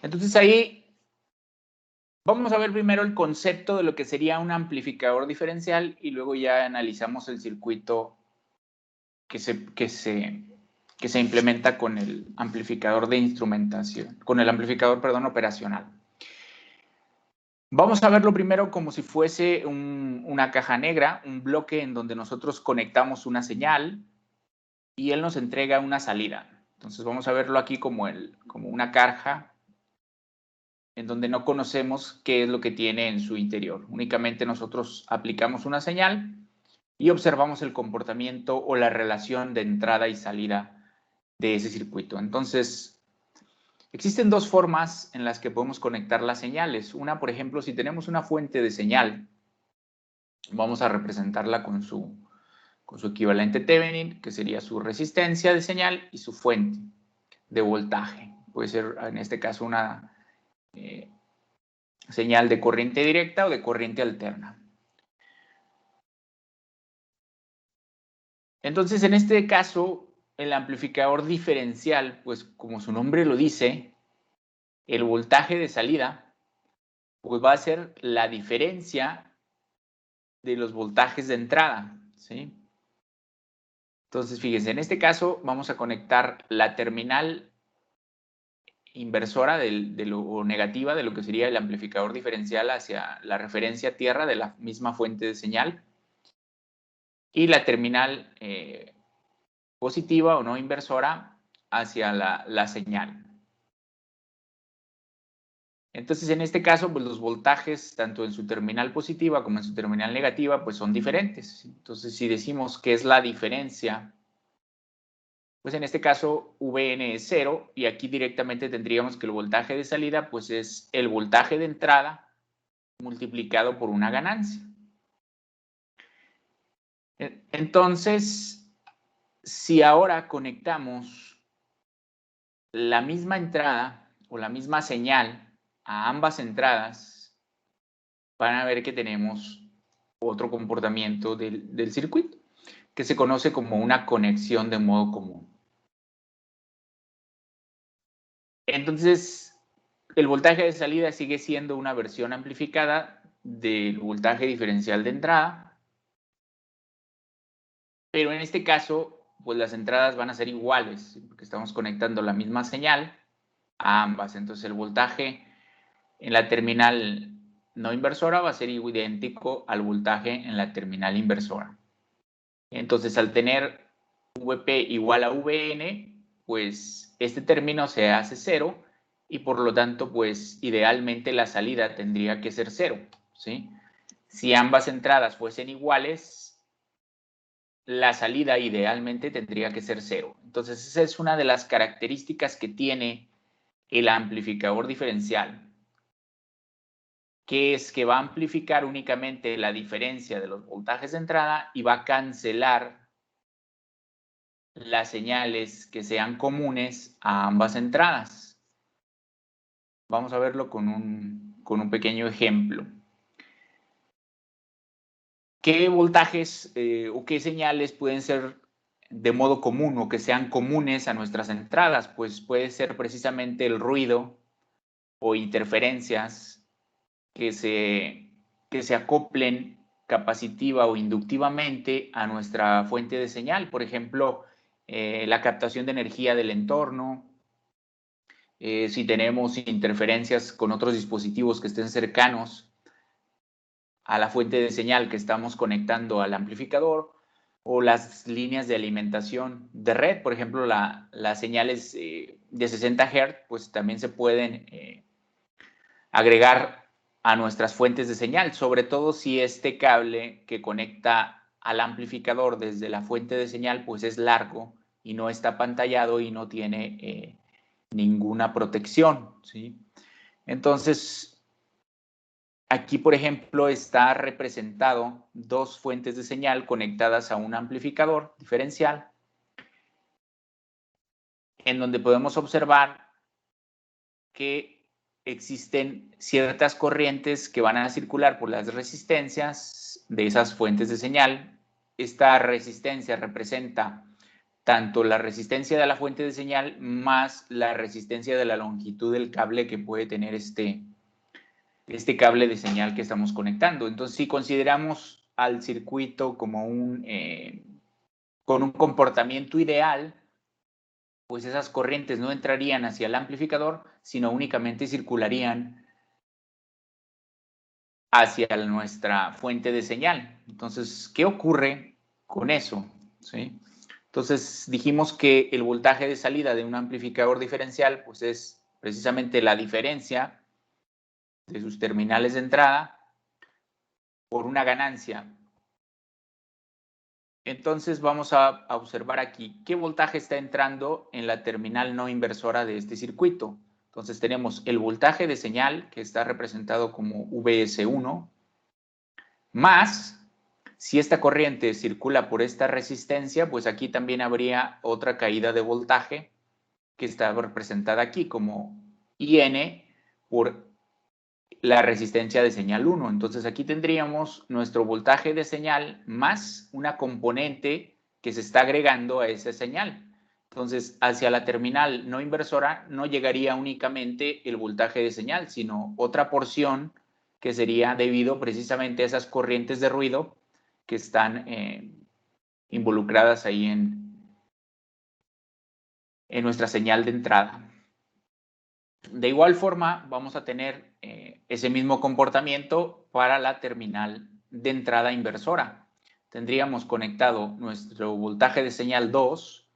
Entonces ahí vamos a ver primero el concepto de lo que sería un amplificador diferencial y luego ya analizamos el circuito que se implementa con el amplificador de instrumentación, con el amplificador, perdón, operacional. Vamos a verlo primero como si fuese una caja negra, un bloque en donde nosotros conectamos una señal y él nos entrega una salida. Entonces vamos a verlo aquí como una caja en donde no conocemos qué es lo que tiene en su interior. Únicamente nosotros aplicamos una señal y observamos el comportamiento o la relación de entrada y salida de ese circuito. Entonces, existen dos formas en las que podemos conectar las señales. Una, por ejemplo, si tenemos una fuente de señal, vamos a representarla con su equivalente Thevenin, que sería su resistencia de señal y su fuente de voltaje. Puede ser, en este caso, una señal de corriente directa o de corriente alterna. Entonces, en este caso, el amplificador diferencial, pues como su nombre lo dice, el voltaje de salida, pues va a ser la diferencia de los voltajes de entrada, ¿sí? Entonces, fíjense, en este caso vamos a conectar la terminal inversora o negativa de lo que sería el amplificador diferencial hacia la referencia tierra de la misma fuente de señal y la terminal positiva o no inversora hacia la señal. Entonces, en este caso, pues los voltajes, tanto en su terminal positiva como en su terminal negativa, pues son diferentes. Entonces, si decimos que es la diferencia, pues en este caso Vn es 0 y aquí directamente tendríamos que el voltaje de salida, pues es el voltaje de entrada multiplicado por una ganancia. Entonces, si ahora conectamos la misma entrada o la misma señal a ambas entradas, van a ver que tenemos otro comportamiento del circuito, que se conoce como una conexión de modo común. Entonces, el voltaje de salida sigue siendo una versión amplificada del voltaje diferencial de entrada, pero en este caso, pues las entradas van a ser iguales, porque estamos conectando la misma señal a ambas. Entonces, el voltaje en la terminal no inversora va a ser idéntico al voltaje en la terminal inversora. Entonces, al tener Vp igual a Vn, pues este término se hace 0 y por lo tanto, pues idealmente la salida tendría que ser 0, ¿sí? Si ambas entradas fuesen iguales, la salida idealmente tendría que ser 0. Entonces, esa es una de las características que tiene el amplificador diferencial, que es que va a amplificar únicamente la diferencia de los voltajes de entrada y va a cancelar las señales que sean comunes a ambas entradas. Vamos a verlo con un pequeño ejemplo. ¿Qué voltajes o qué señales pueden ser de modo común o que sean comunes a nuestras entradas? Pues puede ser precisamente el ruido o interferencias que se acoplen capacitiva o inductivamente a nuestra fuente de señal. Por ejemplo, la captación de energía del entorno, si tenemos interferencias con otros dispositivos que estén cercanos a la fuente de señal que estamos conectando al amplificador, o las líneas de alimentación de red, por ejemplo, las señales de 60 Hz, pues también se pueden agregar a nuestras fuentes de señal, sobre todo si este cable que conecta al amplificador desde la fuente de señal pues es largo y no está pantallado y no tiene ninguna protección, ¿sí? Entonces, aquí, por ejemplo, está representado dos fuentes de señal conectadas a un amplificador diferencial, en donde podemos observar que existen ciertas corrientes que van a circular por las resistencias de esas fuentes de señal. Esta resistencia representa tanto la resistencia de la fuente de señal más la resistencia de la longitud del cable que puede tener este cable de señal que estamos conectando. Entonces, si consideramos al circuito como con un comportamiento ideal, pues esas corrientes no entrarían hacia el amplificador, sino únicamente circularían hacia nuestra fuente de señal. Entonces, ¿qué ocurre con eso? ¿Sí? Entonces, dijimos que el voltaje de salida de un amplificador diferencial, pues es precisamente la diferencia de sus terminales de entrada por una ganancia. Entonces, vamos a observar aquí qué voltaje está entrando en la terminal no inversora de este circuito. Entonces, tenemos el voltaje de señal, que está representado como VS1, más, si esta corriente circula por esta resistencia, pues aquí también habría otra caída de voltaje que está representada aquí como IN por la resistencia de señal 1. Entonces aquí tendríamos nuestro voltaje de señal más una componente que se está agregando a esa señal. Entonces hacia la terminal no inversora no llegaría únicamente el voltaje de señal, sino otra porción que sería debido precisamente a esas corrientes de ruido que están involucradas ahí en nuestra señal de entrada. De igual forma, vamos a tener ese mismo comportamiento para la terminal de entrada inversora. Tendríamos conectado nuestro voltaje de señal 2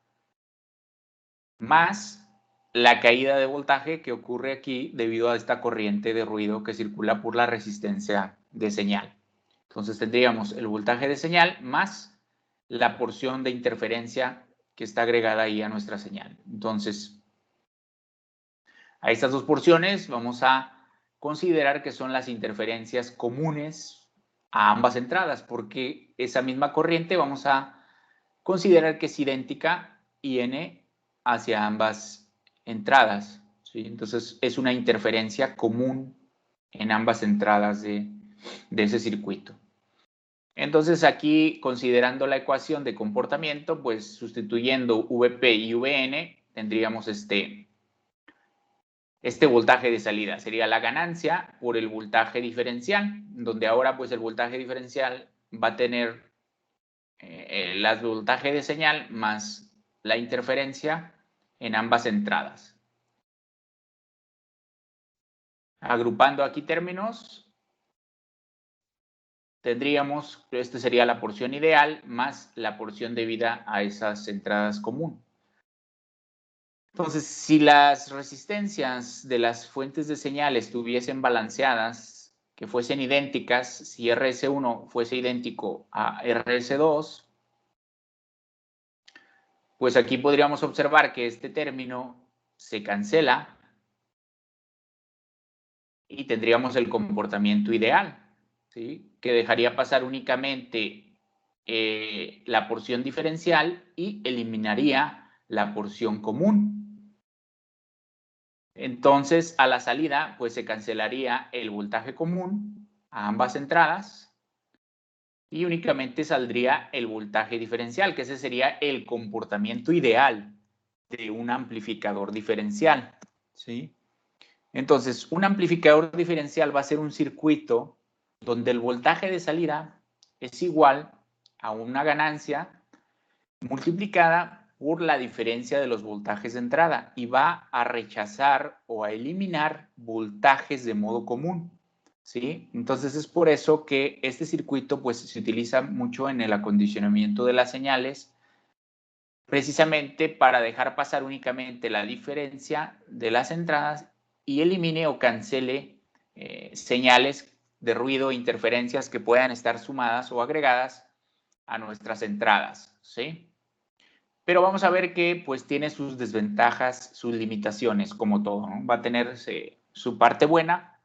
más la caída de voltaje que ocurre aquí debido a esta corriente de ruido que circula por la resistencia de señal. Entonces tendríamos el voltaje de señal más la porción de interferencia que está agregada ahí a nuestra señal. Entonces, a estas dos porciones vamos a considerar que son las interferencias comunes a ambas entradas, porque esa misma corriente vamos a considerar que es idéntica IN hacia ambas entradas, ¿sí? Entonces es una interferencia común en ambas entradas de ese circuito. Entonces aquí, considerando la ecuación de comportamiento, pues sustituyendo VP y VN, tendríamos este voltaje de salida. Sería la ganancia por el voltaje diferencial, donde ahora pues el voltaje diferencial va a tener el voltaje de señal más la interferencia en ambas entradas. Agrupando aquí términos, tendríamos, esta sería la porción ideal más la porción debida a esas entradas común. Entonces, si las resistencias de las fuentes de señal estuviesen balanceadas, que fuesen idénticas, si RS1 fuese idéntico a RS2, pues aquí podríamos observar que este término se cancela y tendríamos el comportamiento ideal, ¿sí? Que dejaría pasar únicamente la porción diferencial y eliminaría la porción común. Entonces, a la salida, pues se cancelaría el voltaje común a ambas entradas y únicamente saldría el voltaje diferencial, que ese sería el comportamiento ideal de un amplificador diferencial, ¿sí? Entonces, un amplificador diferencial va a ser un circuito donde el voltaje de salida es igual a una ganancia multiplicada por la diferencia de los voltajes de entrada y va a rechazar o a eliminar voltajes de modo común, ¿sí? Entonces es por eso que este circuito pues se utiliza mucho en el acondicionamiento de las señales, precisamente para dejar pasar únicamente la diferencia de las entradas y elimine o cancele señales de ruido e interferencias que puedan estar sumadas o agregadas a nuestras entradas, ¿sí? Pero vamos a ver que pues tiene sus desventajas, sus limitaciones, como todo, ¿no? Va a tener su parte buena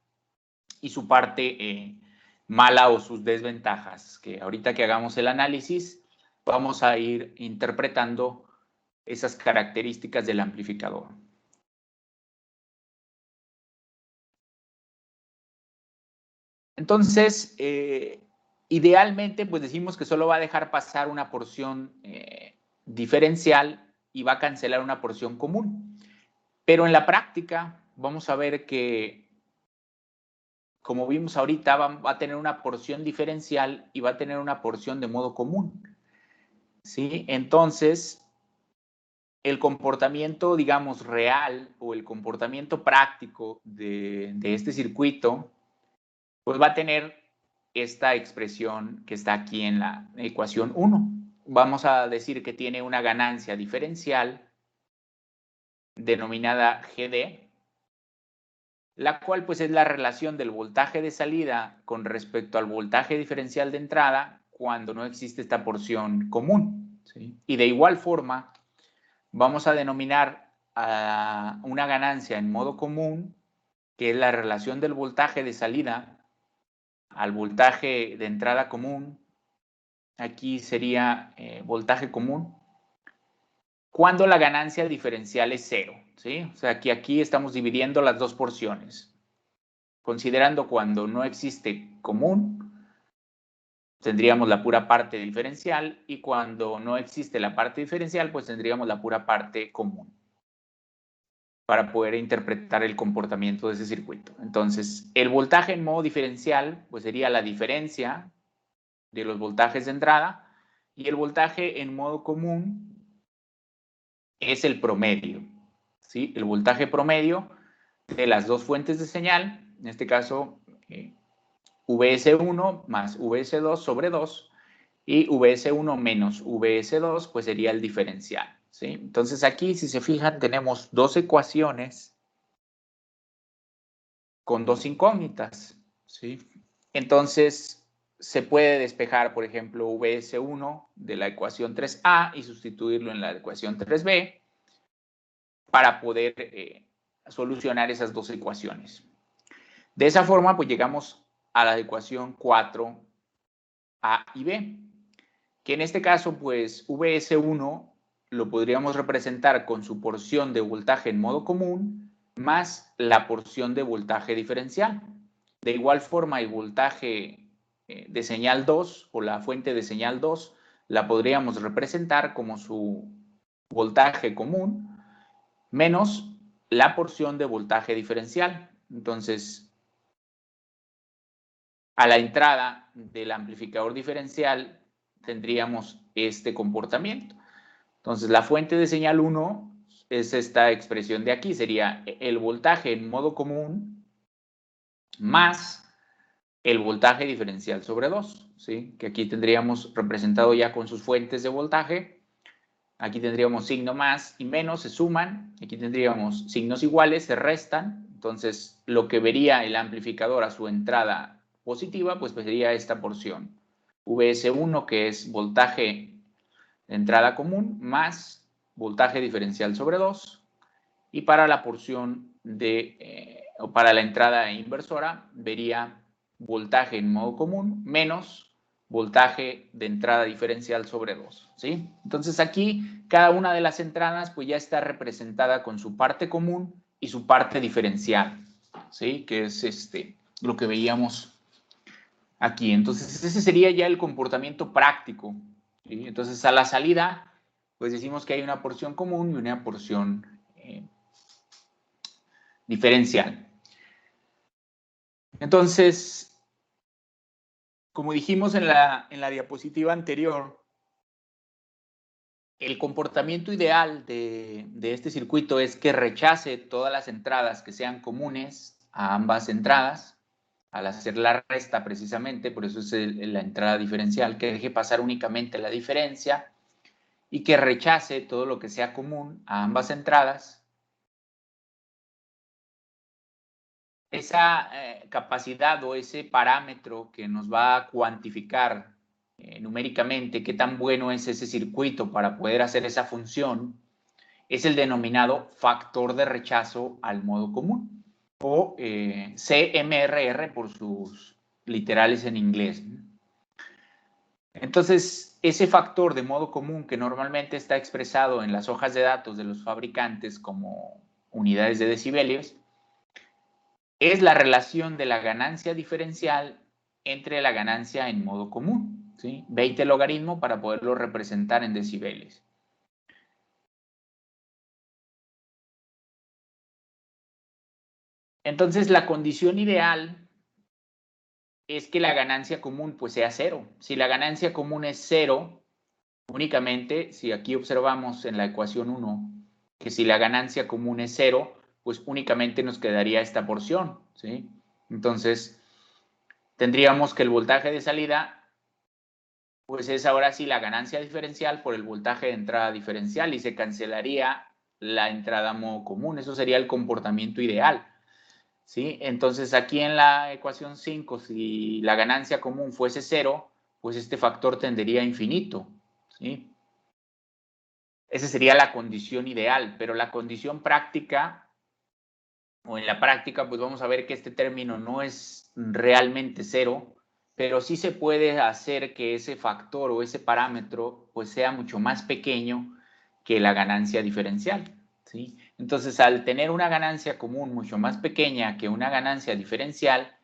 y su parte mala o sus desventajas, que ahorita que hagamos el análisis vamos a ir interpretando esas características del amplificador. Entonces, idealmente, pues decimos que solo va a dejar pasar una porción diferencial y va a cancelar una porción común. Pero en la práctica vamos a ver que, como vimos ahorita, va a tener una porción diferencial y va a tener una porción de modo común, ¿sí? Entonces, el comportamiento, digamos, real o el comportamiento práctico de este circuito, pues va a tener esta expresión que está aquí en la ecuación 1. Vamos a decir que tiene una ganancia diferencial denominada GD, la cual pues es la relación del voltaje de salida con respecto al voltaje diferencial de entrada cuando no existe esta porción común, ¿sí? Y de igual forma vamos a denominar a una ganancia en modo común, que es la relación del voltaje de salida al voltaje de entrada común. Aquí sería voltaje común, cuando la ganancia diferencial es 0, ¿sí? O sea, que aquí estamos dividiendo las dos porciones. Considerando cuando no existe común, tendríamos la pura parte diferencial, y cuando no existe la parte diferencial, pues tendríamos la pura parte común, para poder interpretar el comportamiento de ese circuito. Entonces, el voltaje en modo diferencial, pues sería la diferencia de los voltajes de entrada, y el voltaje en modo común es el promedio, ¿sí? El voltaje promedio de las dos fuentes de señal, en este caso VS1 más VS2 sobre 2, y VS1 menos VS2, pues sería el diferencial, ¿sí? Entonces aquí, si se fijan, tenemos dos ecuaciones con dos incógnitas, ¿sí? Entonces se puede despejar, por ejemplo, VS1 de la ecuación 3A y sustituirlo en la ecuación 3B para poder solucionar esas dos ecuaciones. De esa forma, pues llegamos a la ecuación 4A y B, que en este caso, pues VS1 lo podríamos representar con su porción de voltaje en modo común más la porción de voltaje diferencial. De igual forma, el voltaje de señal 2 o la fuente de señal 2 la podríamos representar como su voltaje común menos la porción de voltaje diferencial. Entonces, a la entrada del amplificador diferencial tendríamos este comportamiento. Entonces, la fuente de señal 1 es esta expresión de aquí, sería el voltaje en modo común más el voltaje diferencial sobre 2, ¿sí? Que aquí tendríamos representado ya con sus fuentes de voltaje. Aquí tendríamos signo más y menos, se suman. Aquí tendríamos signos iguales, se restan. Entonces, lo que vería el amplificador a su entrada positiva, pues sería esta porción. VS1, que es voltaje de entrada común, más voltaje diferencial sobre 2. Y para la porción o para la entrada inversora, vería voltaje en modo común menos voltaje de entrada diferencial sobre 2, ¿sí? Entonces aquí cada una de las entradas pues ya está representada con su parte común y su parte diferencial, ¿sí? Que es lo que veíamos aquí. Entonces ese sería ya el comportamiento práctico, ¿sí? Entonces a la salida pues decimos que hay una porción común y una porción diferencial. Entonces, como dijimos en la diapositiva anterior, el comportamiento ideal de este circuito es que rechace todas las entradas que sean comunes a ambas entradas, al hacer la resta precisamente, por eso es la entrada diferencial, que deje pasar únicamente la diferencia y que rechace todo lo que sea común a ambas entradas. Esa capacidad o ese parámetro que nos va a cuantificar numéricamente qué tan bueno es ese circuito para poder hacer esa función es el denominado factor de rechazo al modo común, o CMRR por sus literales en inglés. Entonces, ese factor de modo común, que normalmente está expresado en las hojas de datos de los fabricantes como unidades de decibelios, es la relación de la ganancia diferencial entre la ganancia en modo común, ¿sí? 20 logaritmo para poderlo representar en decibeles. Entonces, la condición ideal es que la ganancia común pues sea cero. Si la ganancia común es cero, únicamente, si aquí observamos en la ecuación 1, que si la ganancia común es cero, pues únicamente nos quedaría esta porción, ¿sí? Entonces, tendríamos que el voltaje de salida, pues es ahora sí la ganancia diferencial por el voltaje de entrada diferencial y se cancelaría la entrada modo común. Eso sería el comportamiento ideal, ¿sí? Entonces, aquí en la ecuación 5, si la ganancia común fuese cero, pues este factor tendería a infinito, ¿sí? Esa sería la condición ideal, pero la condición práctica, o en la práctica, pues vamos a ver que este término no es realmente cero, pero sí se puede hacer que ese factor o ese parámetro pues sea mucho más pequeño que la ganancia diferencial, ¿sí? Entonces, al tener una ganancia común mucho más pequeña que una ganancia diferencial,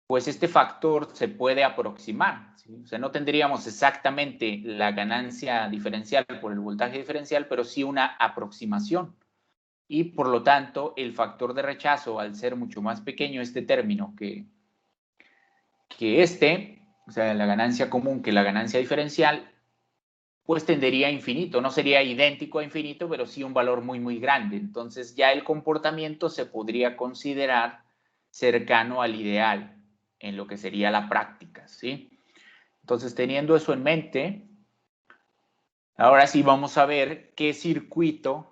pues este factor se puede aproximar, ¿sí? O sea, no tendríamos exactamente la ganancia diferencial por el voltaje diferencial, pero sí una aproximación. Y por lo tanto, el factor de rechazo, al ser mucho más pequeño este término que este, o sea, la ganancia común que la ganancia diferencial, pues tendería a infinito. No sería idéntico a infinito, pero sí un valor muy, muy grande. Entonces ya el comportamiento se podría considerar cercano al ideal en lo que sería la práctica, ¿sí? Entonces, teniendo eso en mente, ahora sí vamos a ver qué circuito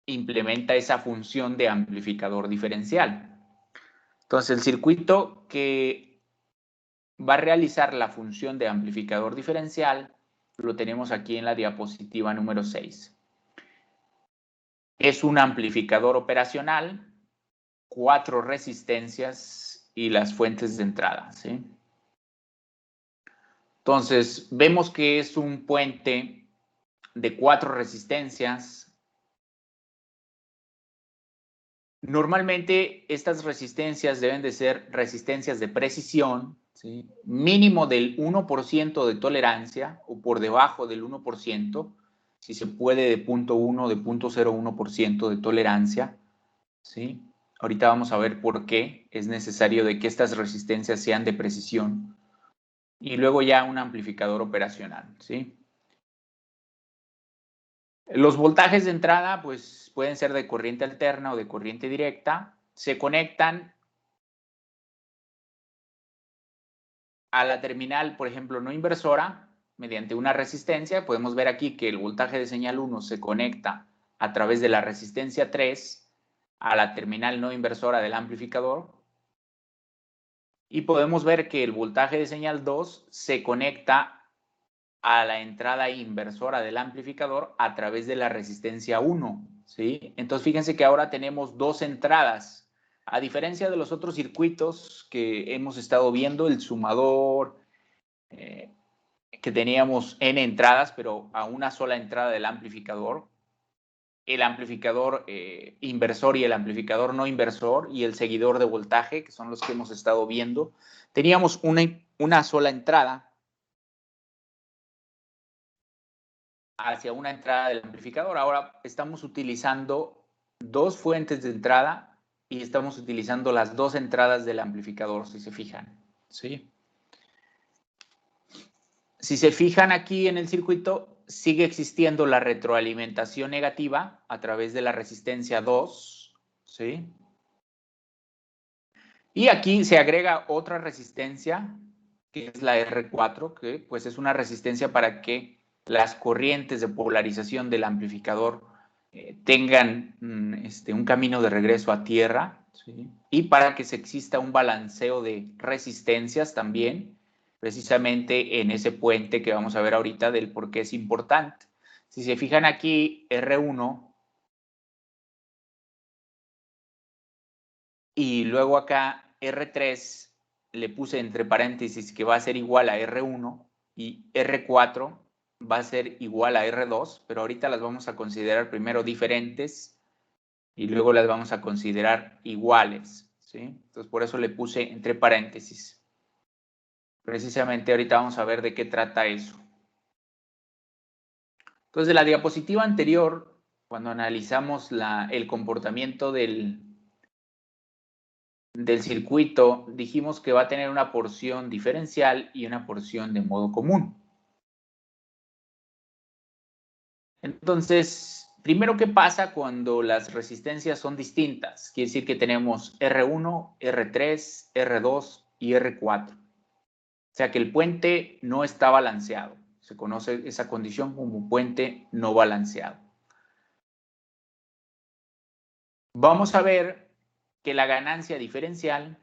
implementa esa función de amplificador diferencial. Entonces, el circuito que va a realizar la función de amplificador diferencial lo tenemos aquí en la diapositiva número 6. Es un amplificador operacional, 4 resistencias y las fuentes de entrada, ¿sí? Entonces, vemos que es un puente de 4 resistencias. Normalmente estas resistencias deben de ser resistencias de precisión, ¿sí? Mínimo del 1% de tolerancia o por debajo del 1%, si se puede de 0.1, de 0.01% de tolerancia, ¿sí? Ahorita vamos a ver por qué es necesario de que estas resistencias sean de precisión. Y luego ya un amplificador operacional, ¿sí? Los voltajes de entrada, pues pueden ser de corriente alterna o de corriente directa. Se conectan a la terminal, por ejemplo, no inversora, mediante una resistencia. Podemos ver aquí que el voltaje de señal 1 se conecta a través de la resistencia 3 a la terminal no inversora del amplificador. Y podemos ver que el voltaje de señal 2 se conecta a la entrada inversora del amplificador a través de la resistencia 1, ¿sí? Entonces, fíjense que ahora tenemos 2 entradas. A diferencia de los otros circuitos que hemos estado viendo, el sumador, que teníamos N entradas, pero a una sola entrada del amplificador, el amplificador inversor y el amplificador no inversor y el seguidor de voltaje, que son los que hemos estado viendo, teníamos una sola entrada hacia una entrada del amplificador. Ahora estamos utilizando 2 fuentes de entrada y estamos utilizando las 2 entradas del amplificador, si se fijan, ¿sí? Si se fijan aquí en el circuito, sigue existiendo la retroalimentación negativa a través de la resistencia 2, ¿sí? Y aquí se agrega otra resistencia, que es la R4, que pues es una resistencia para que las corrientes de polarización del amplificador tengan un camino de regreso a tierra, ¿sí? Y para que se exista un balanceo de resistencias también, precisamente en ese puente que vamos a ver ahorita del por qué es importante. Si se fijan aquí, R1 y luego acá R3 le puse entre paréntesis que va a ser igual a R1 y R4 va a ser igual a R2, pero ahorita las vamos a considerar primero diferentes y luego las vamos a considerar iguales, ¿sí? Entonces por eso le puse entre paréntesis. Precisamente ahorita vamos a ver de qué trata eso. Entonces de la diapositiva anterior, cuando analizamos el comportamiento del del circuito dijimos que va a tener una porción diferencial y una porción de modo común. Entonces, primero, ¿qué pasa cuando las resistencias son distintas? Quiere decir que tenemos R1, R3, R2 y R4. O sea que el puente no está balanceado. Se conoce esa condición como puente no balanceado. Vamos a ver que la ganancia diferencial,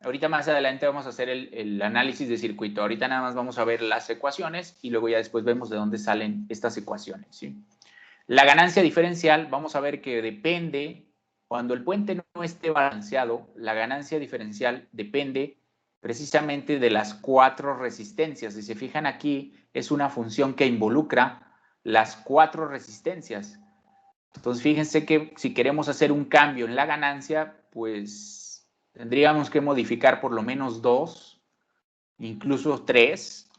ahorita más adelante vamos a hacer el análisis de circuito. Ahorita nada más vamos a ver las ecuaciones y luego ya después vemos de dónde salen estas ecuaciones, ¿sí? La ganancia diferencial, vamos a ver que depende, cuando el puente no esté balanceado, la ganancia diferencial depende precisamente de las 4 resistencias. Si se fijan aquí, es una función que involucra las 4 resistencias. Entonces, fíjense que si queremos hacer un cambio en la ganancia, pues tendríamos que modificar por lo menos 2, incluso 3,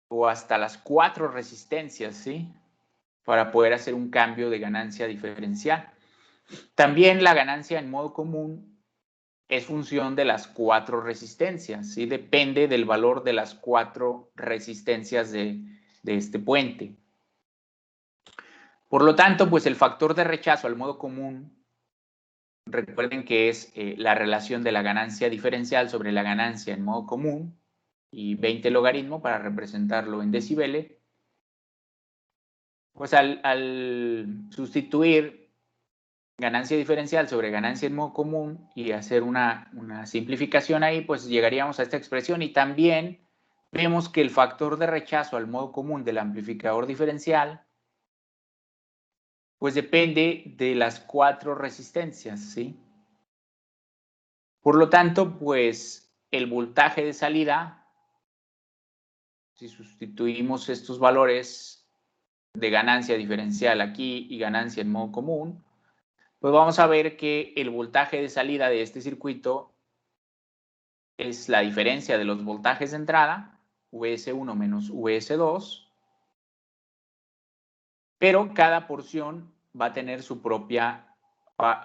o hasta las 4 resistencias, ¿sí? Para poder hacer un cambio de ganancia diferencial. También la ganancia en modo común es función de las 4 resistencias, ¿sí? Depende del valor de las 4 resistencias de este puente. Por lo tanto, pues el factor de rechazo al modo común, recuerden que es la relación de la ganancia diferencial sobre la ganancia en modo común y 20 logaritmo para representarlo en decibeles. Pues al sustituir ganancia diferencial sobre ganancia en modo común y hacer una simplificación ahí, pues llegaríamos a esta expresión. Y también vemos que el factor de rechazo al modo común del amplificador diferencial pues depende de las 4 resistencias, ¿sí? Por lo tanto, pues el voltaje de salida, si sustituimos estos valores de ganancia diferencial aquí y ganancia en modo común, pues vamos a ver que el voltaje de salida de este circuito es la diferencia de los voltajes de entrada, VS1 menos VS2, pero cada porción va a tener su propia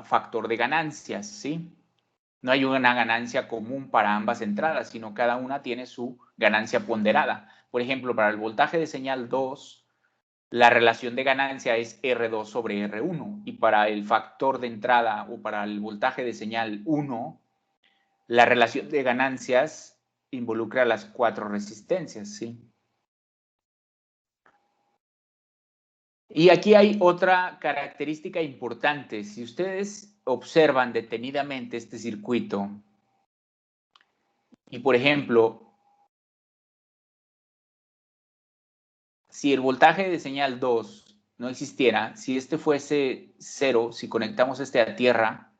factor de ganancias, ¿sí? No hay una ganancia común para ambas entradas, sino cada una tiene su ganancia ponderada. Por ejemplo, para el voltaje de señal 2, la relación de ganancia es R2 sobre R1, y para el factor de entrada o para el voltaje de señal 1, la relación de ganancias involucra las 4 resistencias, ¿sí? Y aquí hay otra característica importante. Si ustedes observan detenidamente este circuito y, por ejemplo, si el voltaje de señal 2 no existiera, si este fuese 0, si conectamos este a tierra,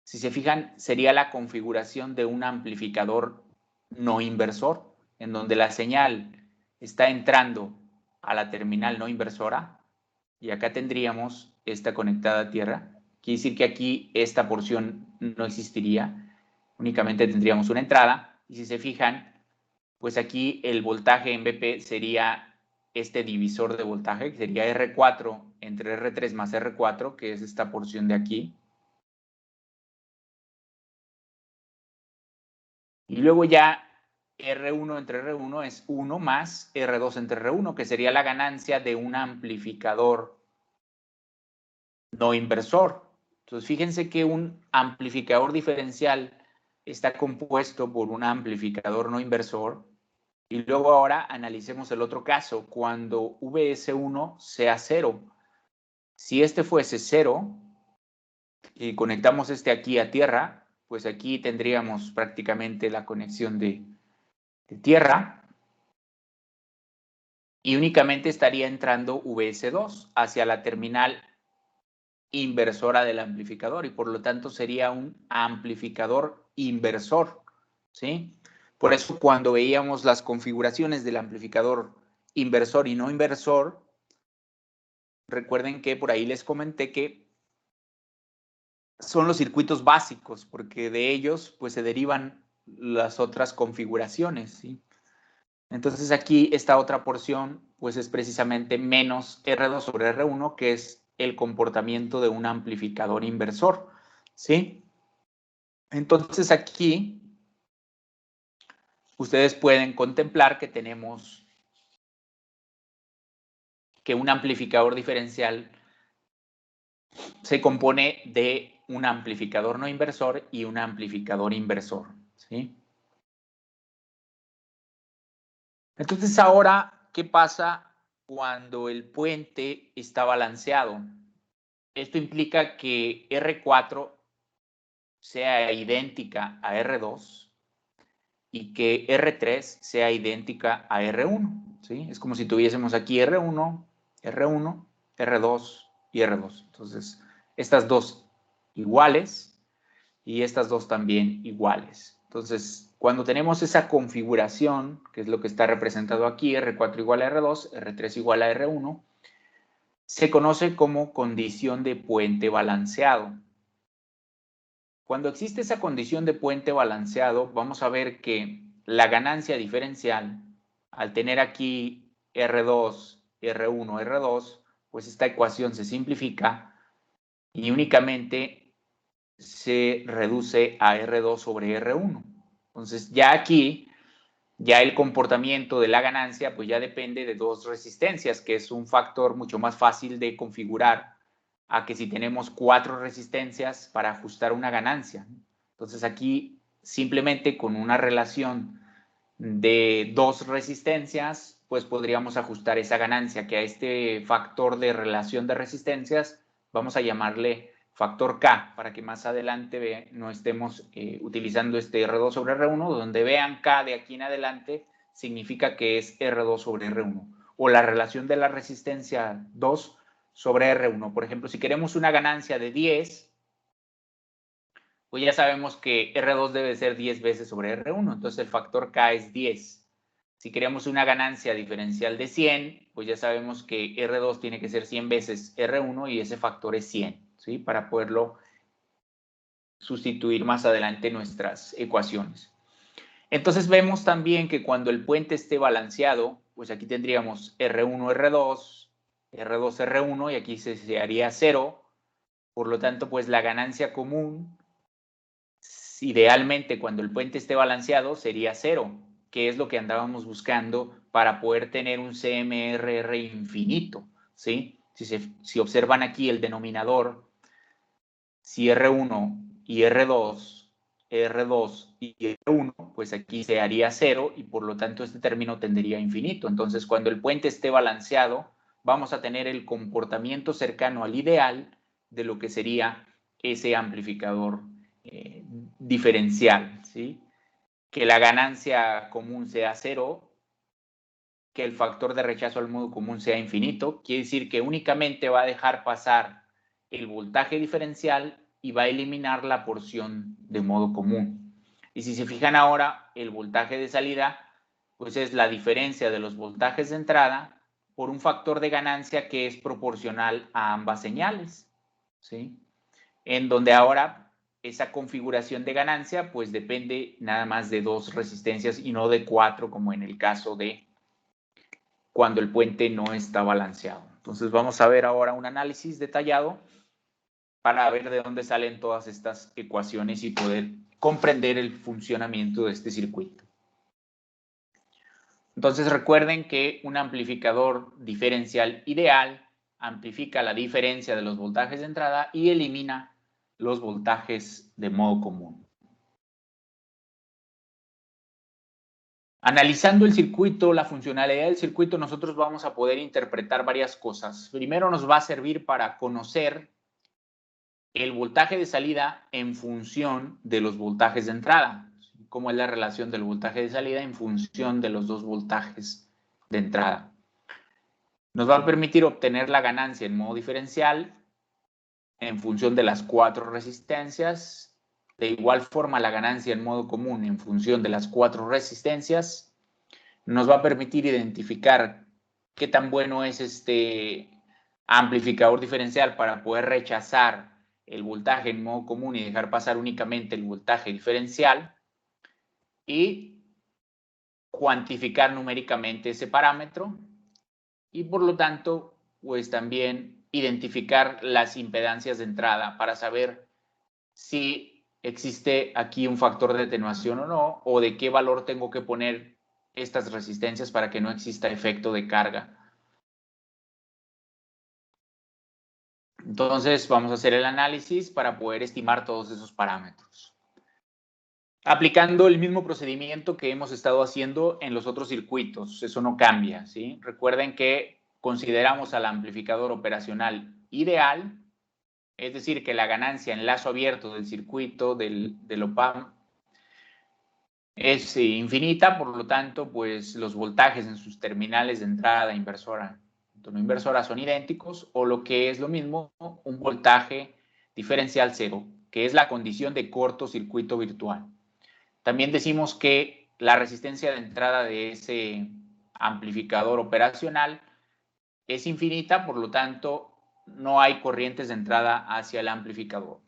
si se fijan, sería la configuración de un amplificador no inversor, en donde la señal está entrando a la terminal no inversora y acá tendríamos esta conectada a tierra. Quiere decir que aquí esta porción no existiría, únicamente tendríamos una entrada. Y si se fijan, pues aquí el voltaje en BP sería este divisor de voltaje, que sería R4 entre R3 más R4, que es esta porción de aquí. Y luego ya R1 entre R1 es 1 más R2 entre R1, que sería la ganancia de un amplificador no inversor. Entonces, fíjense que un amplificador diferencial está compuesto por un amplificador no inversor. Y luego ahora analicemos el otro caso, cuando VS1 sea 0. Si este fuese 0 y conectamos este aquí a tierra, pues aquí tendríamos prácticamente la conexión de tierra y únicamente estaría entrando VS2 hacia la terminal inversora del amplificador y por lo tanto sería un amplificador inversor, ¿sí? Por eso cuando veíamos las configuraciones del amplificador inversor y no inversor, recuerden que por ahí les comenté que son los circuitos básicos, porque de ellos pues se derivan las otras configuraciones, ¿sí? Entonces aquí esta otra porción pues es precisamente menos R2 sobre R1, que es el comportamiento de un amplificador inversor, ¿sí? Entonces aquí ustedes pueden contemplar que tenemos que un amplificador diferencial se compone de un amplificador no inversor y un amplificador inversor, ¿sí? Entonces ahora, ¿qué pasa cuando el puente está balanceado? Esto implica que R4 sea idéntica a R2 y que R3 sea idéntica a R1, ¿sí? Es como si tuviésemos aquí R1, R1, R2 y R2. Entonces, estas dos iguales y estas dos también iguales. Entonces, cuando tenemos esa configuración, que es lo que está representado aquí, R4 igual a R2, R3 igual a R1, se conoce como condición de puente balanceado. Cuando existe esa condición de puente balanceado, vamos a ver que la ganancia diferencial, al tener aquí R2, R1, R2, pues esta ecuación se simplifica y únicamente se reduce a R2 sobre R1. Entonces ya aquí, ya el comportamiento de la ganancia pues ya depende de dos resistencias, que es un factor mucho más fácil de configurar a que si tenemos 4 resistencias para ajustar una ganancia. Entonces aquí simplemente con una relación de 2 resistencias, pues podríamos ajustar esa ganancia, que a este factor de relación de resistencias vamos a llamarle factor K, para que más adelante no estemos utilizando este R2 sobre R1, donde vean K de aquí en adelante significa que es R2 sobre R1, o la relación de la resistencia 2 sobre R1. Por ejemplo, si queremos una ganancia de 10, pues ya sabemos que R2 debe ser 10 veces sobre R1, entonces el factor K es 10. Si queremos una ganancia diferencial de 100, pues ya sabemos que R2 tiene que ser 100 veces R1 y ese factor es 100, ¿sí? Para poderlo sustituir más adelante en nuestras ecuaciones. Entonces vemos también que cuando el puente esté balanceado, pues aquí tendríamos R1, R2, R2, R1 y aquí se haría 0. Por lo tanto, pues la ganancia común, idealmente cuando el puente esté balanceado, sería 0, que es lo que andábamos buscando para poder tener un CMRR infinito, ¿sí? Si observan aquí el denominador, si R1 y R2, R2 y R1, pues aquí se haría 0 y por lo tanto este término tendría infinito. Entonces, cuando el puente esté balanceado, vamos a tener el comportamiento cercano al ideal de lo que sería ese amplificador diferencial, ¿sí? Que la ganancia común sea 0, que el factor de rechazo al modo común sea infinito, quiere decir que únicamente va a dejar pasar el voltaje diferencial y va a eliminar la porción de modo común. Y si se fijan ahora, el voltaje de salida, pues es la diferencia de los voltajes de entrada por un factor de ganancia que es proporcional a ambas señales, ¿sí? En donde ahora esa configuración de ganancia pues depende nada más de 2 resistencias y no de 4 como en el caso de cuando el puente no está balanceado. Entonces vamos a ver ahora un análisis detallado para ver de dónde salen todas estas ecuaciones y poder comprender el funcionamiento de este circuito. Entonces recuerden que un amplificador diferencial ideal amplifica la diferencia de los voltajes de entrada y elimina los voltajes de modo común. Analizando el circuito, la funcionalidad del circuito, nosotros vamos a poder interpretar varias cosas. Primero nos va a servir para conocer el voltaje de salida en función de los voltajes de entrada. ¿Cómo es la relación del voltaje de salida en función de los dos voltajes de entrada? Nos va a permitir obtener la ganancia en modo diferencial en función de las 4 resistencias. De igual forma, la ganancia en modo común en función de las 4 resistencias. Nos va a permitir identificar qué tan bueno es este amplificador diferencial para poder rechazar el voltaje en modo común y dejar pasar únicamente el voltaje diferencial y cuantificar numéricamente ese parámetro y por lo tanto pues también identificar las impedancias de entrada para saber si existe aquí un factor de atenuación o no, o de qué valor tengo que poner estas resistencias para que no exista efecto de carga. Entonces vamos a hacer el análisis para poder estimar todos esos parámetros. Aplicando el mismo procedimiento que hemos estado haciendo en los otros circuitos, eso no cambia, ¿sí? Recuerden que consideramos al amplificador operacional ideal, es decir, que la ganancia en lazo abierto del circuito del op-amp es infinita, por lo tanto, pues los voltajes en sus terminales de entrada inversora no inversora son idénticos, o lo que es lo mismo, un voltaje diferencial cero, que es la condición de cortocircuito virtual. También decimos que la resistencia de entrada de ese amplificador operacional es infinita, por lo tanto, no hay corrientes de entrada hacia el amplificador.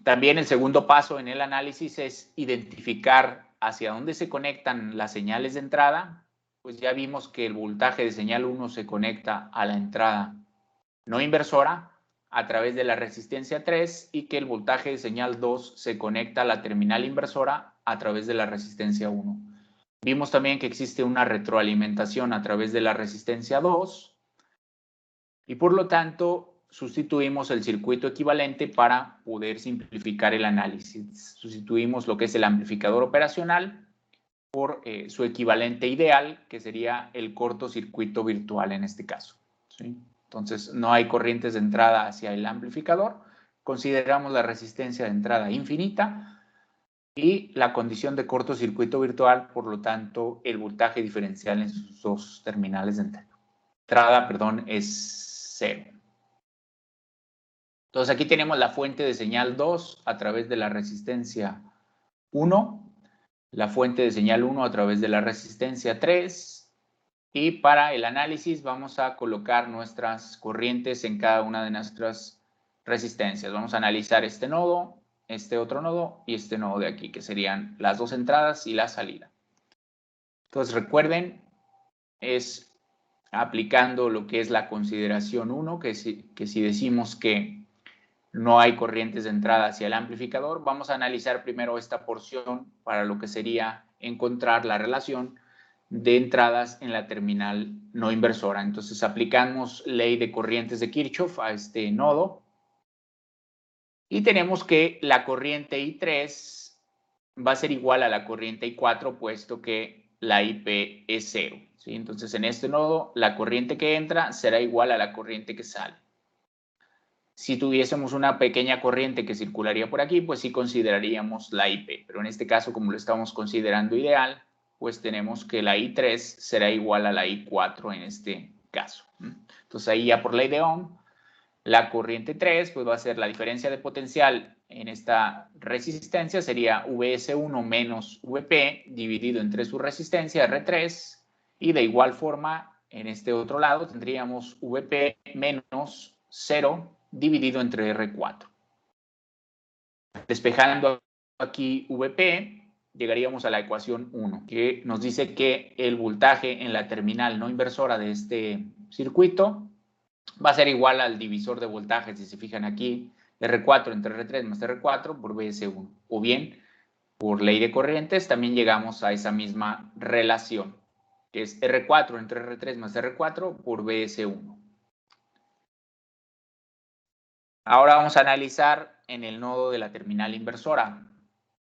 También el segundo paso en el análisis es identificar hacia dónde se conectan las señales de entrada. Pues ya vimos que el voltaje de señal 1 se conecta a la entrada no inversora a través de la resistencia 3 y que el voltaje de señal 2 se conecta a la terminal inversora a través de la resistencia 1. Vimos también que existe una retroalimentación a través de la resistencia 2 y por lo tanto sustituimos el circuito equivalente para poder simplificar el análisis. Sustituimos lo que es el amplificador operacional por su equivalente ideal, que sería el cortocircuito virtual en este caso, ¿sí? Entonces, no hay corrientes de entrada hacia el amplificador. Consideramos la resistencia de entrada infinita y la condición de cortocircuito virtual, por lo tanto, el voltaje diferencial en sus dos terminales de entrada, es 0. Entonces, aquí tenemos la fuente de señal 2 a través de la resistencia 1, la fuente de señal 1 a través de la resistencia 3, y para el análisis vamos a colocar nuestras corrientes en cada una de nuestras resistencias. Vamos a analizar este nodo, este otro nodo y este nodo de aquí, que serían las dos entradas y la salida. Entonces recuerden, es aplicando lo que es la consideración 1, que si decimos que no hay corrientes de entrada hacia el amplificador, vamos a analizar primero esta porción para lo que sería encontrar la relación de entradas en la terminal no inversora. Entonces aplicamos ley de corrientes de Kirchhoff a este nodo y tenemos que la corriente I3 va a ser igual a la corriente I4, puesto que la IP es 0, ¿sí? Entonces en este nodo la corriente que entra será igual a la corriente que sale. Si tuviésemos una pequeña corriente que circularía por aquí, pues sí consideraríamos la IP, pero en este caso, como lo estamos considerando ideal, pues tenemos que la I3 será igual a la I4 en este caso. Entonces ahí ya por ley de Ohm, la corriente 3 pues va a ser la diferencia de potencial en esta resistencia, sería Vs1 menos Vp dividido entre su resistencia R3, y de igual forma en este otro lado tendríamos Vp menos 0 dividido entre R4. Despejando aquí Vp, llegaríamos a la ecuación 1, que nos dice que el voltaje en la terminal no inversora de este circuito va a ser igual al divisor de voltajes, si se fijan aquí, R4 entre R3 más R4 por Vs1. O bien, por ley de corrientes, también llegamos a esa misma relación, que es R4 entre R3 más R4 por Vs1. Ahora vamos a analizar en el nodo de la terminal inversora.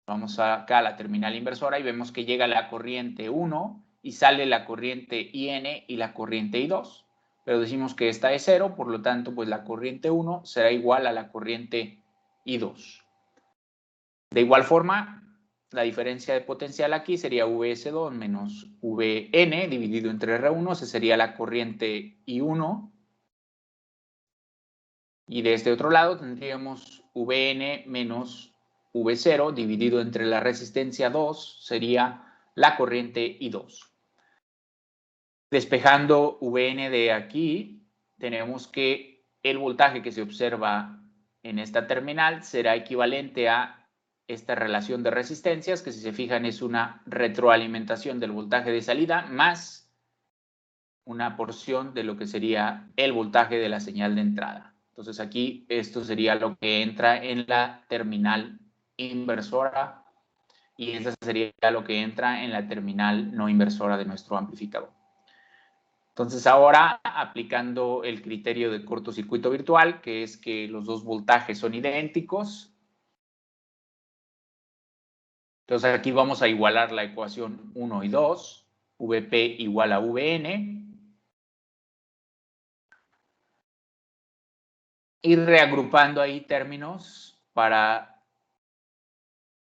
Vamos acá a la terminal inversora y vemos que llega la corriente 1 y sale la corriente IN y la corriente I2. Pero decimos que esta es 0, por lo tanto, pues la corriente 1 será igual a la corriente I2. De igual forma, la diferencia de potencial aquí sería Vs2 menos Vn dividido entre R1, esa sería la corriente I1. Y de este otro lado tendríamos Vn menos V0 dividido entre la resistencia 2, sería la corriente I2. Despejando Vn de aquí, tenemos que el voltaje que se observa en esta terminal será equivalente a esta relación de resistencias, que si se fijan es una retroalimentación del voltaje de salida más una porción de lo que sería el voltaje de la señal de entrada. Entonces aquí esto sería lo que entra en la terminal inversora y eso sería lo que entra en la terminal no inversora de nuestro amplificador. Entonces ahora, aplicando el criterio de cortocircuito virtual, que es que los dos voltajes son idénticos, entonces aquí vamos a igualar la ecuación 1 y 2, VP igual a VN, y reagrupando ahí términos para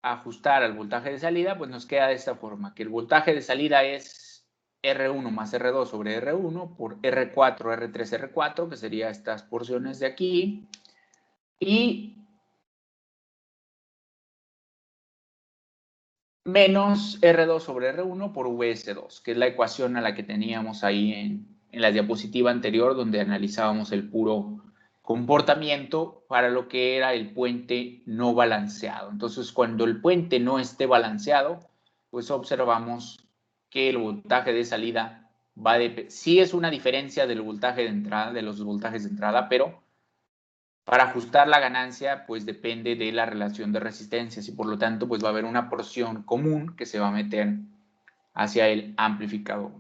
ajustar al voltaje de salida, pues nos queda de esta forma, que el voltaje de salida es R1 más R2 sobre R1 por R4, R3, R4, que serían estas porciones de aquí, y menos R2 sobre R1 por VS2, que es la ecuación a la que teníamos ahí en la diapositiva anterior, donde analizábamos el puro comportamiento para lo que era el puente no balanceado. Entonces, cuando el puente no esté balanceado, pues observamos que el voltaje de salida va a sí es una diferencia del voltaje de entrada, de los voltajes de entrada, pero para ajustar la ganancia, pues depende de la relación de resistencias y por lo tanto, pues va a haber una porción común que se va a meter hacia el amplificador.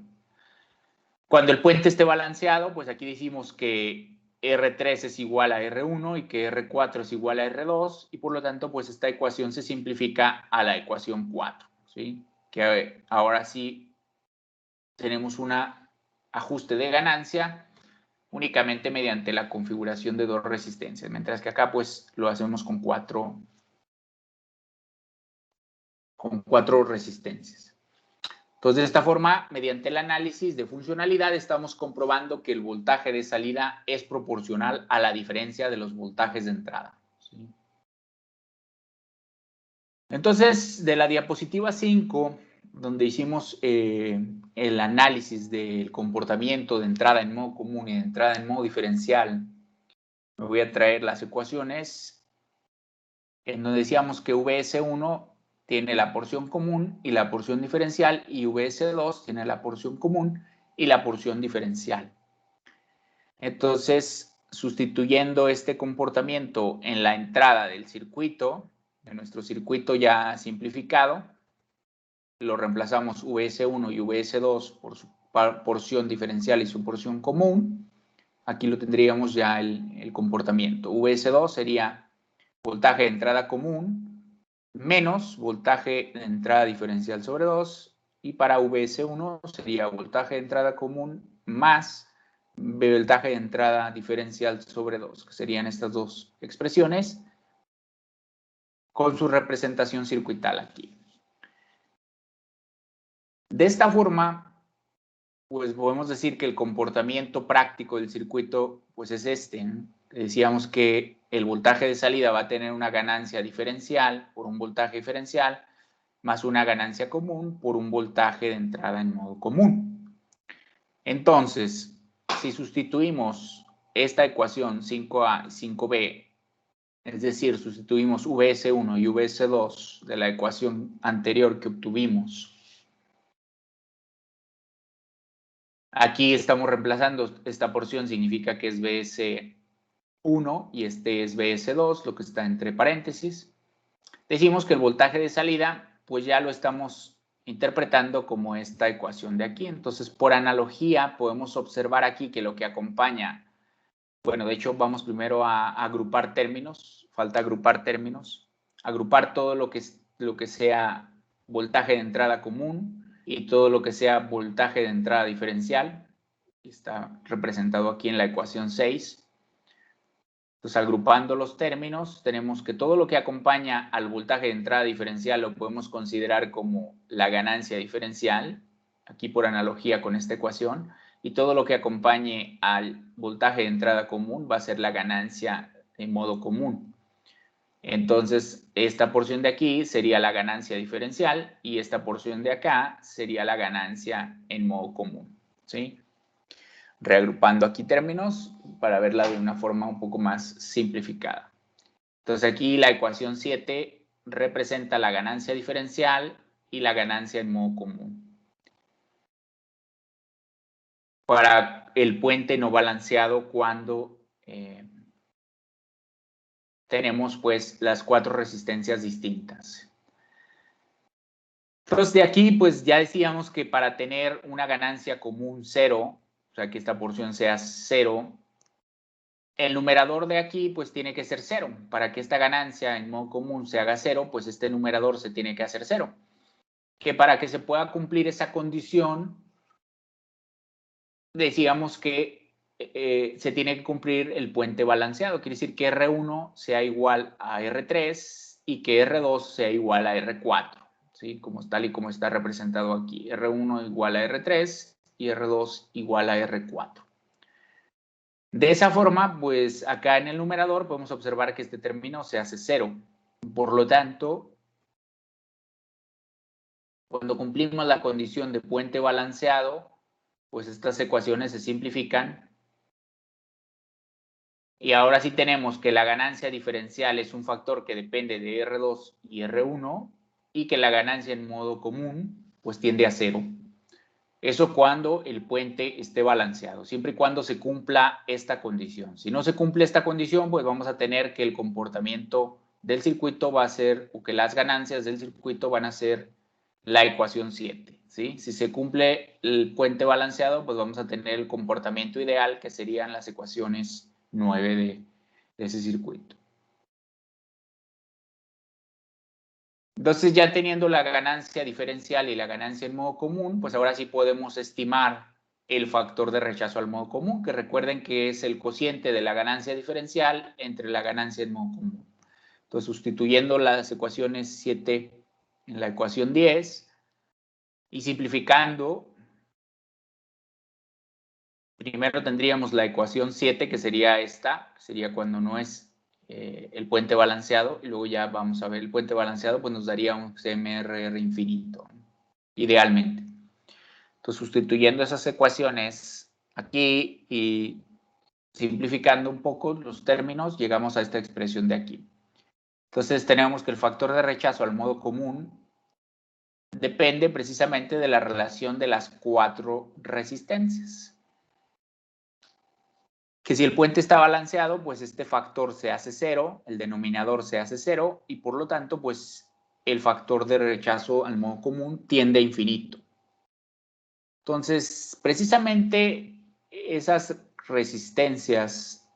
Cuando el puente esté balanceado, pues aquí decimos que R3 es igual a R1 y que R4 es igual a R2 y por lo tanto, pues esta ecuación se simplifica a la ecuación 4, ¿sí? Que ahora sí tenemos un ajuste de ganancia únicamente mediante la configuración de dos resistencias, mientras que acá pues lo hacemos con cuatro resistencias. Entonces, de esta forma, mediante el análisis de funcionalidad, estamos comprobando que el voltaje de salida es proporcional a la diferencia de los voltajes de entrada, ¿sí? Entonces, de la diapositiva 5, donde hicimos el análisis del comportamiento de entrada en modo común y de entrada en modo diferencial, me voy a traer las ecuaciones en donde decíamos que VS1 tiene la porción común y la porción diferencial y VS2 tiene la porción común y la porción diferencial. Entonces, sustituyendo este comportamiento en la entrada del circuito, de nuestro circuito ya simplificado, lo reemplazamos VS1 y VS2 por su porción diferencial y su porción común. Aquí lo tendríamos ya el comportamiento. VS2 sería voltaje de entrada común menos voltaje de entrada diferencial sobre 2 y para VS1 sería voltaje de entrada común más voltaje de entrada diferencial sobre 2, que serían estas dos expresiones con su representación circuital aquí. De esta forma, pues podemos decir que el comportamiento práctico del circuito pues es este, ¿no? Decíamos que el voltaje de salida va a tener una ganancia diferencial por un voltaje diferencial más una ganancia común por un voltaje de entrada en modo común. Entonces, si sustituimos esta ecuación 5A y 5B, es decir, sustituimos VS1 y VS2 de la ecuación anterior que obtuvimos, aquí estamos reemplazando esta porción, significa que es VS1 y este es VS2, lo que está entre paréntesis. Decimos que el voltaje de salida, pues ya lo estamos interpretando como esta ecuación de aquí. Entonces, por analogía, podemos observar aquí que lo que acompaña, bueno, de hecho, vamos primero a agrupar términos, falta agrupar términos, agrupar todo lo que sea voltaje de entrada común y todo lo que sea voltaje de entrada diferencial, está representado aquí en la ecuación 6. Entonces, agrupando los términos, tenemos que todo lo que acompaña al voltaje de entrada diferencial lo podemos considerar como la ganancia diferencial, aquí por analogía con esta ecuación, y todo lo que acompañe al voltaje de entrada común va a ser la ganancia en modo común. Entonces, esta porción de aquí sería la ganancia diferencial y esta porción de acá sería la ganancia en modo común, ¿sí? Reagrupando aquí términos para verla de una forma un poco más simplificada. Entonces aquí la ecuación 7 representa la ganancia diferencial y la ganancia en modo común para el puente no balanceado cuando tenemos pues las 4 resistencias distintas. Entonces de aquí pues ya decíamos que para tener una ganancia común 0, o sea que esta porción sea 0, el numerador de aquí pues tiene que ser 0. Para que esta ganancia en modo común se haga 0, pues este numerador se tiene que hacer 0. Que para que se pueda cumplir esa condición, decíamos que se tiene que cumplir el puente balanceado. Quiere decir que R1 sea igual a R3 y que R2 sea igual a R4. ¿Sí? Tal y como está representado aquí. R1 igual a R3 y R2 igual a R4. De esa forma, pues acá en el numerador podemos observar que este término se hace 0. Por lo tanto, cuando cumplimos la condición de puente balanceado, pues estas ecuaciones se simplifican. Y ahora sí tenemos que la ganancia diferencial es un factor que depende de R2 y R1 y que la ganancia en modo común pues tiende a 0. Eso cuando el puente esté balanceado, siempre y cuando se cumpla esta condición. Si no se cumple esta condición, pues vamos a tener que el comportamiento del circuito va a ser, o que las ganancias del circuito van a ser la ecuación 7. ¿Sí? Si se cumple el puente balanceado, pues vamos a tener el comportamiento ideal, que serían las ecuaciones 9 de ese circuito. Entonces, ya teniendo la ganancia diferencial y la ganancia en modo común, pues ahora sí podemos estimar el factor de rechazo al modo común, que recuerden que es el cociente de la ganancia diferencial entre la ganancia en modo común. Entonces, sustituyendo las ecuaciones 7 en la ecuación 10 y simplificando, primero tendríamos la ecuación 7, que sería esta, sería cuando no es el puente balanceado, y luego ya vamos a ver el puente balanceado, pues nos daría un CMRR infinito, idealmente. Entonces, sustituyendo esas ecuaciones aquí y simplificando un poco los términos, llegamos a esta expresión de aquí. Entonces, tenemos que el factor de rechazo al modo común depende precisamente de la relación de las 4 resistencias. Que si el puente está balanceado, pues este factor se hace 0, el denominador se hace 0 y por lo tanto, pues el factor de rechazo al modo común tiende a infinito. Entonces, precisamente esas resistencias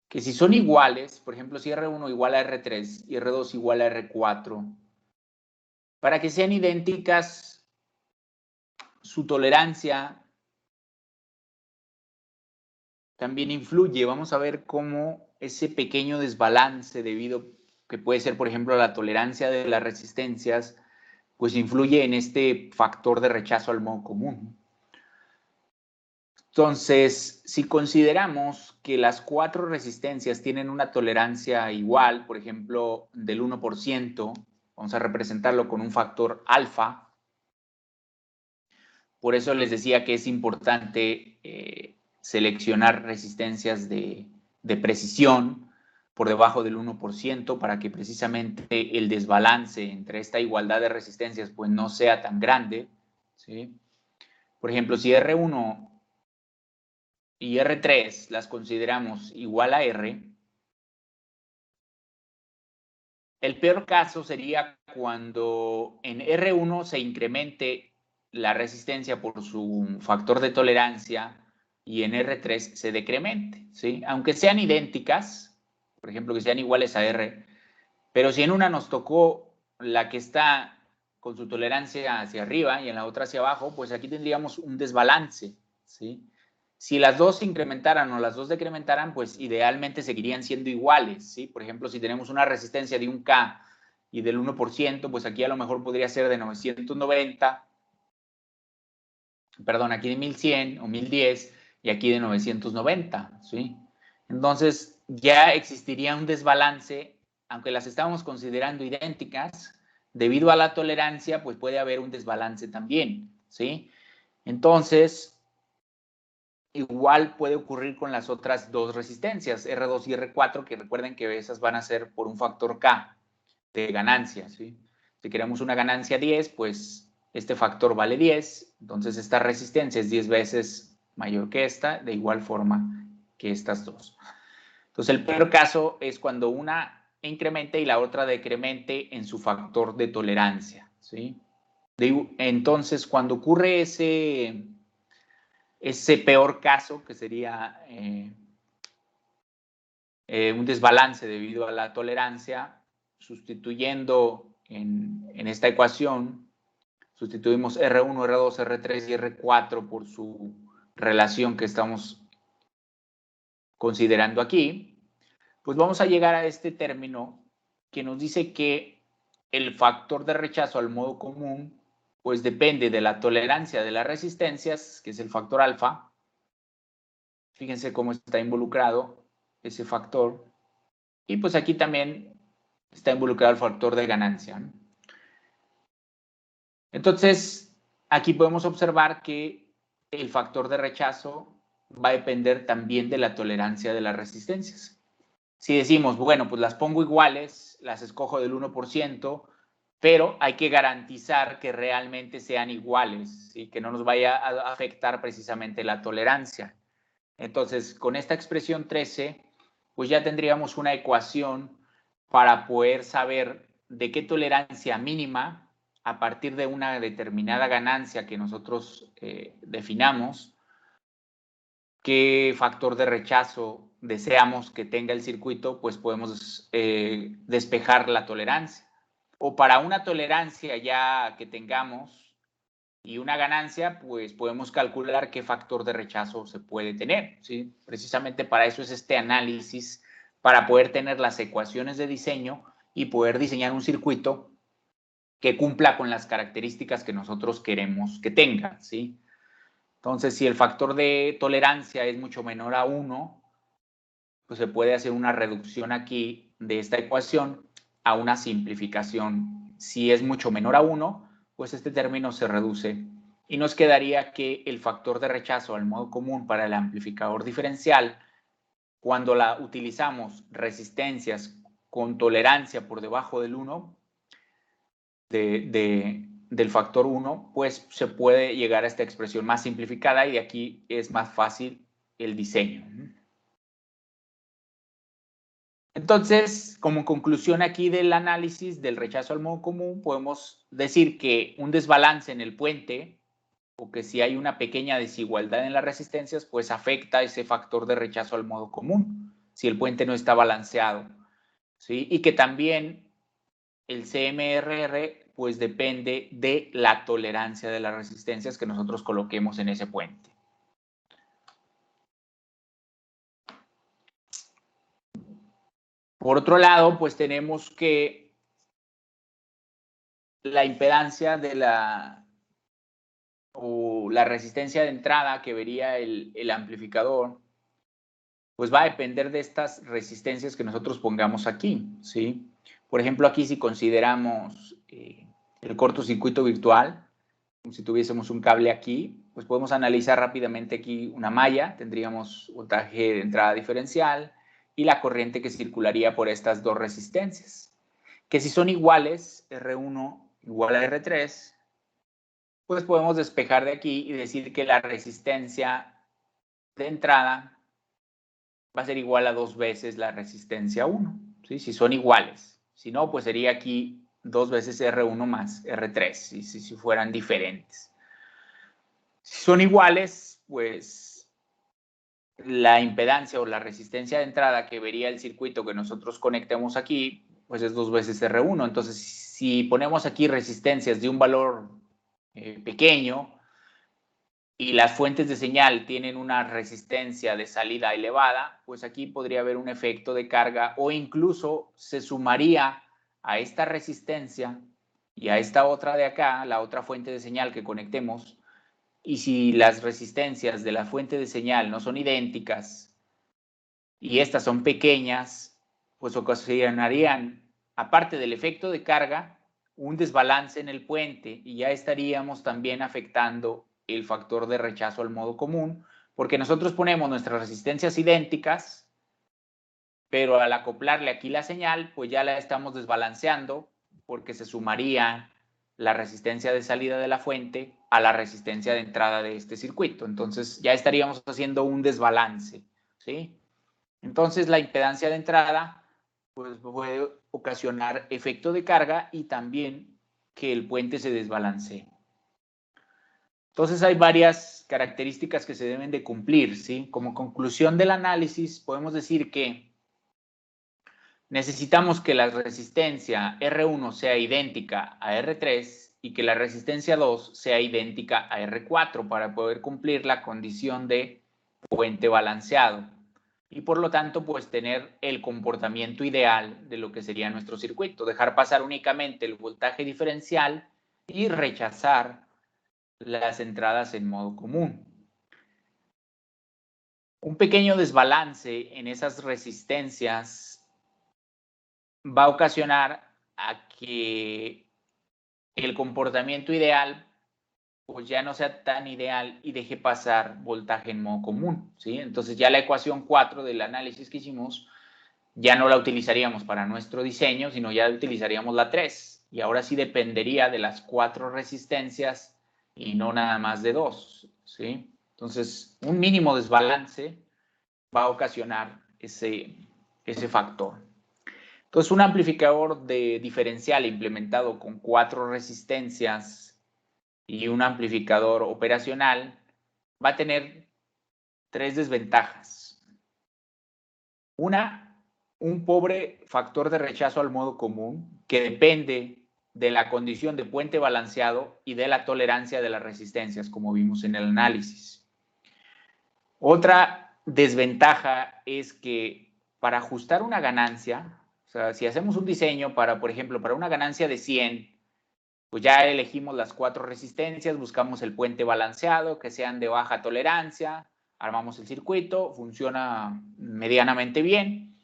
que si son iguales, por ejemplo, si R1 igual a R3 y R2 igual a R4, para que sean idénticas, su tolerancia también influye. Vamos a ver cómo ese pequeño desbalance debido, que puede ser, por ejemplo, la tolerancia de las resistencias, pues influye en este factor de rechazo al modo común. Entonces, si consideramos que las 4 resistencias tienen una tolerancia igual, por ejemplo, del 1%, vamos a representarlo con un factor alfa. Por eso les decía que es importante seleccionar resistencias de precisión por debajo del 1% para que precisamente el desbalance entre esta igualdad de resistencias pues no sea tan grande, ¿sí? Por ejemplo, si R1 y R3 las consideramos igual a R, el peor caso sería cuando en R1 se incremente la resistencia por su factor de tolerancia y en R3 se decremente, ¿sí? Aunque sean idénticas, por ejemplo, que sean iguales a R, pero si en una nos tocó la que está con su tolerancia hacia arriba y en la otra hacia abajo, pues aquí tendríamos un desbalance, ¿sí? Si las dos se incrementaran o las dos decrementaran, pues idealmente seguirían siendo iguales, ¿sí? Por ejemplo, si tenemos una resistencia de 1K y del 1%, pues aquí a lo mejor podría ser de 990, perdón, aquí de 1100 o 1010 y aquí de 990, ¿sí? Entonces ya existiría un desbalance, aunque las estábamos considerando idénticas, debido a la tolerancia, pues puede haber un desbalance también, ¿sí? Entonces, igual puede ocurrir con las otras 2 resistencias, R2 y R4, que recuerden que esas van a ser por un factor K de ganancia, ¿sí? Si queremos una ganancia 10, pues este factor vale 10, entonces esta resistencia es 10 veces mayor que esta, de igual forma que estas dos. Entonces, el peor caso es cuando una incremente y la otra decremente en su factor de tolerancia, ¿sí? Entonces, cuando ocurre ese peor caso, que sería un desbalance debido a la tolerancia, sustituyendo en esta ecuación, sustituimos R1, R2, R3 y R4 por su relación que estamos considerando aquí, pues vamos a llegar a este término que nos dice que el factor de rechazo al modo común pues depende de la tolerancia de las resistencias, que es el factor alfa. Fíjense cómo está involucrado ese factor. Y pues aquí también está involucrado el factor de ganancia, ¿no? Entonces, aquí podemos observar que el factor de rechazo va a depender también de la tolerancia de las resistencias. Si decimos, bueno, pues las pongo iguales, las escojo del 1%, pero hay que garantizar que realmente sean iguales y que no nos vaya a afectar precisamente la tolerancia. Entonces, con esta expresión 13, pues ya tendríamos una ecuación para poder saber de qué tolerancia mínima, a partir de una determinada ganancia que nosotros definamos, qué factor de rechazo deseamos que tenga el circuito, pues podemos despejar la tolerancia. O para una tolerancia ya que tengamos y una ganancia, pues podemos calcular qué factor de rechazo se puede tener, ¿sí? Precisamente para eso es este análisis, para poder tener las ecuaciones de diseño y poder diseñar un circuito que cumpla con las características que nosotros queremos que tenga, ¿sí? Entonces, si el factor de tolerancia es mucho menor a 1, pues se puede hacer una reducción aquí de esta ecuación a una simplificación. Si es mucho menor a 1, pues este término se reduce y nos quedaría que el factor de rechazo al modo común para el amplificador diferencial, cuando la utilizamos resistencias con tolerancia por debajo del 1, del factor 1, pues se puede llegar a esta expresión más simplificada y de aquí es más fácil el diseño. Entonces, como conclusión aquí del análisis del rechazo al modo común, podemos decir que un desbalance en el puente o que si hay una pequeña desigualdad en las resistencias, pues afecta ese factor de rechazo al modo común, si el puente no está balanceado, ¿sí? Y que también el CMRR pues depende de la tolerancia de las resistencias que nosotros coloquemos en ese puente. Por otro lado, pues tenemos que la impedancia de la resistencia de entrada que vería el amplificador, pues va a depender de estas resistencias que nosotros pongamos aquí, ¿sí? Por ejemplo, aquí si consideramos el cortocircuito virtual, como si tuviésemos un cable aquí, pues podemos analizar rápidamente aquí una malla, tendríamos voltaje de entrada diferencial y la corriente que circularía por estas dos resistencias, que si son iguales, R1 igual a R3, pues podemos despejar de aquí y decir que la resistencia de entrada va a ser igual a 2 veces la resistencia 1, ¿sí? Si son iguales. Si no, pues sería aquí 2 veces R1 más R3, si fueran diferentes. Si son iguales, pues la impedancia o la resistencia de entrada que vería el circuito que nosotros conectemos aquí, pues es 2 veces R1. Entonces, si ponemos aquí resistencias de un valor pequeño y las fuentes de señal tienen una resistencia de salida elevada, pues aquí podría haber un efecto de carga o incluso se sumaría a esta resistencia y a esta otra de acá, la otra fuente de señal que conectemos, y si las resistencias de la fuente de señal no son idénticas y estas son pequeñas, pues ocasionarían, aparte del efecto de carga, un desbalance en el puente y ya estaríamos también afectando el factor de rechazo al modo común, porque nosotros ponemos nuestras resistencias idénticas, pero al acoplarle aquí la señal, pues ya la estamos desbalanceando porque se sumaría la resistencia de salida de la fuente a la resistencia de entrada de este circuito. Entonces ya estaríamos haciendo un desbalance, ¿sí? Entonces, la impedancia de entrada pues, puede ocasionar efecto de carga y también que el puente se desbalancee. Entonces, hay varias características que se deben de cumplir, ¿sí? Como conclusión del análisis, podemos decir que necesitamos que la resistencia R1 sea idéntica a R3 y que la resistencia 2 sea idéntica a R4 para poder cumplir la condición de puente balanceado. Y por lo tanto, pues tener el comportamiento ideal de lo que sería nuestro circuito, dejar pasar únicamente el voltaje diferencial y rechazar las entradas en modo común. Un pequeño desbalance en esas resistencias va a ocasionar a que el comportamiento ideal pues ya no sea tan ideal y deje pasar voltaje en modo común, ¿sí? Entonces ya la ecuación 4 del análisis que hicimos ya no la utilizaríamos para nuestro diseño, sino ya utilizaríamos la 3. Y ahora sí dependería de las 4 resistencias y no nada más de 2, ¿sí? Entonces, un mínimo desbalance va a ocasionar ese factor. Entonces, un amplificador de diferencial implementado con 4 resistencias y un amplificador operacional va a tener 3 desventajas. Una, un pobre factor de rechazo al modo común que depende de la condición de puente balanceado y de la tolerancia de las resistencias, como vimos en el análisis. Otra desventaja es que para ajustar una ganancia, o sea, si hacemos un diseño para, por ejemplo, para una ganancia de 100, pues ya elegimos las 4 resistencias, buscamos el puente balanceado, que sean de baja tolerancia, armamos el circuito, funciona medianamente bien.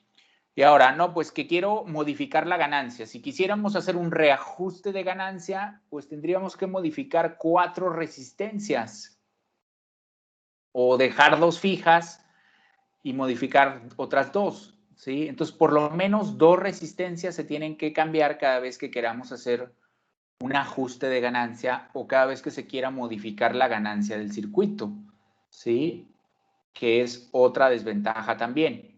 Y ahora, no, pues que quiero modificar la ganancia. Si quisiéramos hacer un reajuste de ganancia, pues tendríamos que modificar 4 resistencias o dejar 2 fijas y modificar otras 2, ¿sí? Entonces, por lo menos 2 resistencias se tienen que cambiar cada vez que queramos hacer un ajuste de ganancia o cada vez que se quiera modificar la ganancia del circuito, ¿sí? Que es otra desventaja también.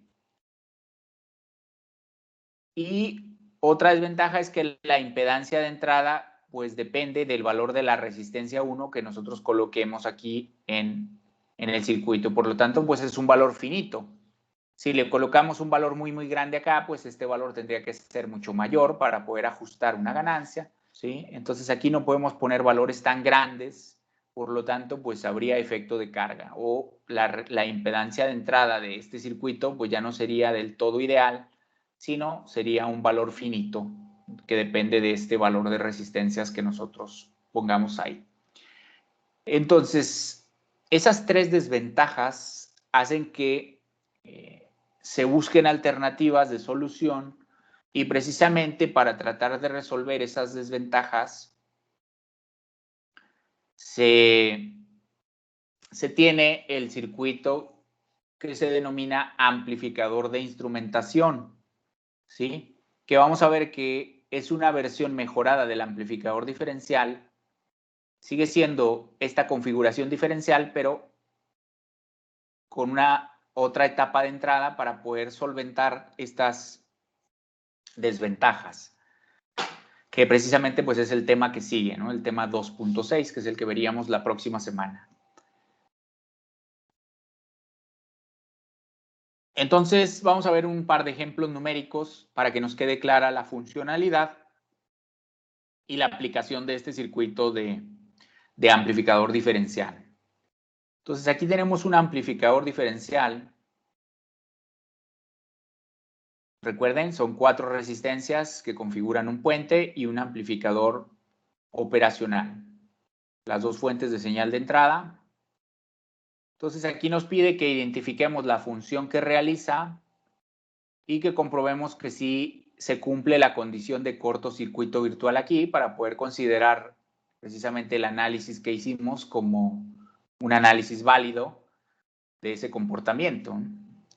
Y otra desventaja es que la impedancia de entrada pues depende del valor de la resistencia 1 que nosotros coloquemos aquí en el circuito. Por lo tanto, pues es un valor finito. Si le colocamos un valor muy grande acá, pues este valor tendría que ser mucho mayor para poder ajustar una ganancia, ¿sí? Entonces aquí no podemos poner valores tan grandes, por lo tanto, pues habría efecto de carga o la impedancia de entrada de este circuito pues ya no sería del todo ideal, sino sería un valor finito que depende de este valor de resistencias que nosotros pongamos ahí. Entonces, esas 3 desventajas hacen que se busquen alternativas de solución y precisamente para tratar de resolver esas desventajas se tiene el circuito que se denomina amplificador de instrumentación, ¿sí? Que vamos a ver que es una versión mejorada del amplificador diferencial. Sigue siendo esta configuración diferencial, pero con una otra etapa de entrada para poder solventar estas desventajas, que precisamente pues es el tema que sigue, ¿no? El tema 2.6, que es el que veríamos la próxima semana. Entonces, vamos a ver un par de ejemplos numéricos para que nos quede clara la funcionalidad y la aplicación de este circuito de amplificador diferencial. Entonces, aquí tenemos un amplificador diferencial. Recuerden, son 4 resistencias que configuran un puente y un amplificador operacional. Las 2 fuentes de señal de entrada. Entonces, aquí nos pide que identifiquemos la función que realiza y que comprobemos que sí se cumple la condición de cortocircuito virtual aquí para poder considerar precisamente el análisis que hicimos como un análisis válido de ese comportamiento.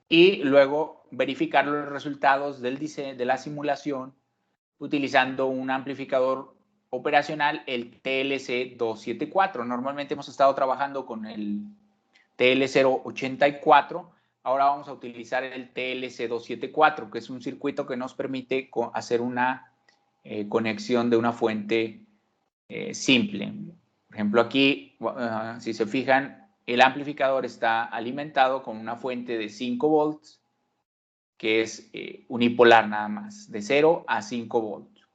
Y luego verificar los resultados del diseño, de la simulación utilizando un amplificador operacional, el TLC274. Normalmente hemos estado trabajando con el TL084. ahora vamos a utilizar el TLC274, que es un circuito que nos permite hacer una conexión de una fuente simple. Por ejemplo, aquí, si se fijan, el amplificador está alimentado con una fuente de 5 volts, que es unipolar nada más, de 0 a 5 volts.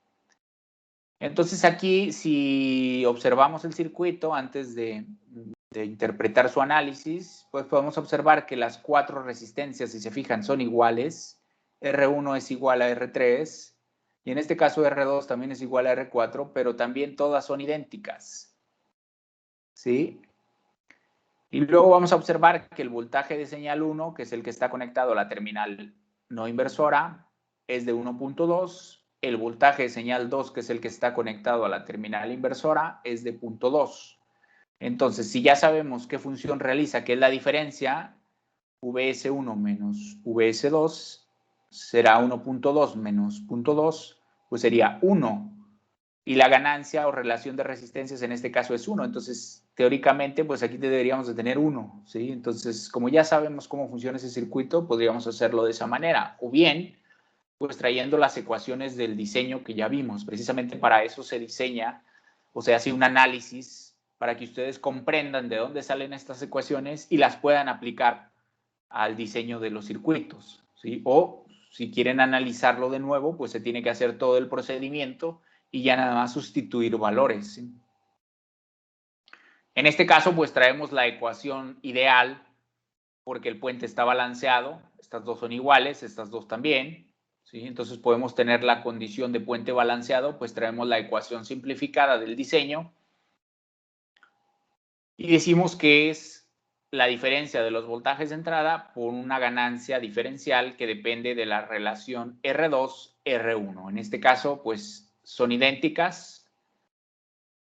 Entonces aquí, si observamos el circuito antes de interpretar su análisis, pues podemos observar que las 4 resistencias, si se fijan, son iguales. R1 es igual a R3, y en este caso R2 también es igual a R4, pero también todas son idénticas, ¿sí? Y luego vamos a observar que el voltaje de señal 1, que es el que está conectado a la terminal no inversora, es de 1.2. El voltaje de señal 2, que es el que está conectado a la terminal inversora, es de 0.2. Entonces, si ya sabemos qué función realiza, que es la diferencia, VS1 menos VS2 será 1.2 menos 0.2, pues sería 1. Y la ganancia o relación de resistencias en este caso es 1. Entonces, teóricamente, pues aquí deberíamos de tener 1, ¿sí? Entonces, como ya sabemos cómo funciona ese circuito, podríamos hacerlo de esa manera. O bien, pues trayendo las ecuaciones del diseño que ya vimos. Precisamente para eso se diseña o se hace un análisis para que ustedes comprendan de dónde salen estas ecuaciones y las puedan aplicar al diseño de los circuitos, ¿sí? O si quieren analizarlo de nuevo, pues se tiene que hacer todo el procedimiento y ya nada más sustituir valores, ¿sí? En este caso, pues traemos la ecuación ideal porque el puente está balanceado, estas dos son iguales, estas dos también, ¿sí? Entonces podemos tener la condición de puente balanceado, pues traemos la ecuación simplificada del diseño y decimos que es la diferencia de los voltajes de entrada por una ganancia diferencial que depende de la relación R2-R1. En este caso, pues son idénticas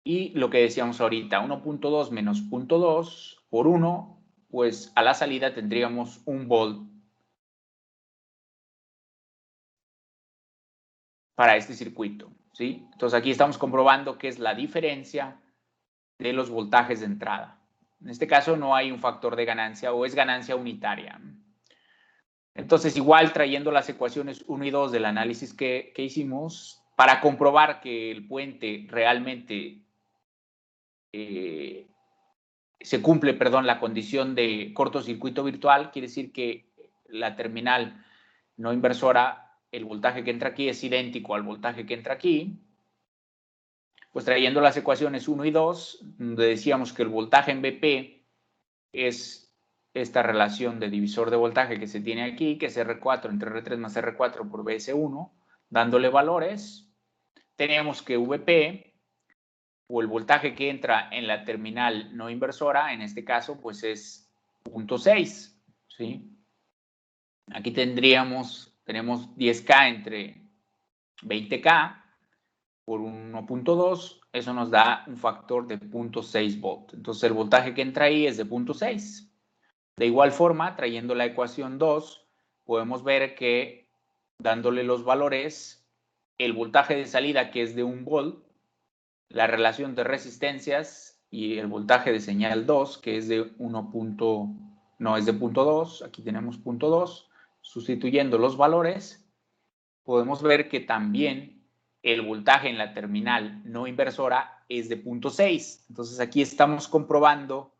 y lo que decíamos ahorita, 1.2 menos 0.2 por 1, pues a la salida tendríamos 1 volt para este circuito, ¿sí? Entonces aquí estamos comprobando que es la diferencia de los voltajes de entrada. En este caso no hay un factor de ganancia o es ganancia unitaria. Entonces igual trayendo las ecuaciones 1 y 2 del análisis que hicimos, para comprobar que el puente realmente se cumple, perdón, la condición de cortocircuito virtual, quiere decir que la terminal no inversora, el voltaje que entra aquí es idéntico al voltaje que entra aquí. Pues trayendo las ecuaciones 1 y 2, donde decíamos que el voltaje en BP es esta relación de divisor de voltaje que se tiene aquí, que es R4 entre R3 más R4 por BS1, dándole valores, tenemos que VP, o el voltaje que entra en la terminal no inversora, en este caso, pues es 0.6, ¿sí? Aquí tenemos 10K entre 20K, por 1.2, eso nos da un factor de 0.6 volt. Entonces el voltaje que entra ahí es de 0.6. De igual forma, trayendo la ecuación 2, podemos ver que dándole los valores, el voltaje de salida que es de 1 volt, la relación de resistencias y el voltaje de señal 2 que es de 1. No, es de 0.2, aquí tenemos 0.2, sustituyendo los valores, podemos ver que también el voltaje en la terminal no inversora es de 0.6. Entonces aquí estamos comprobando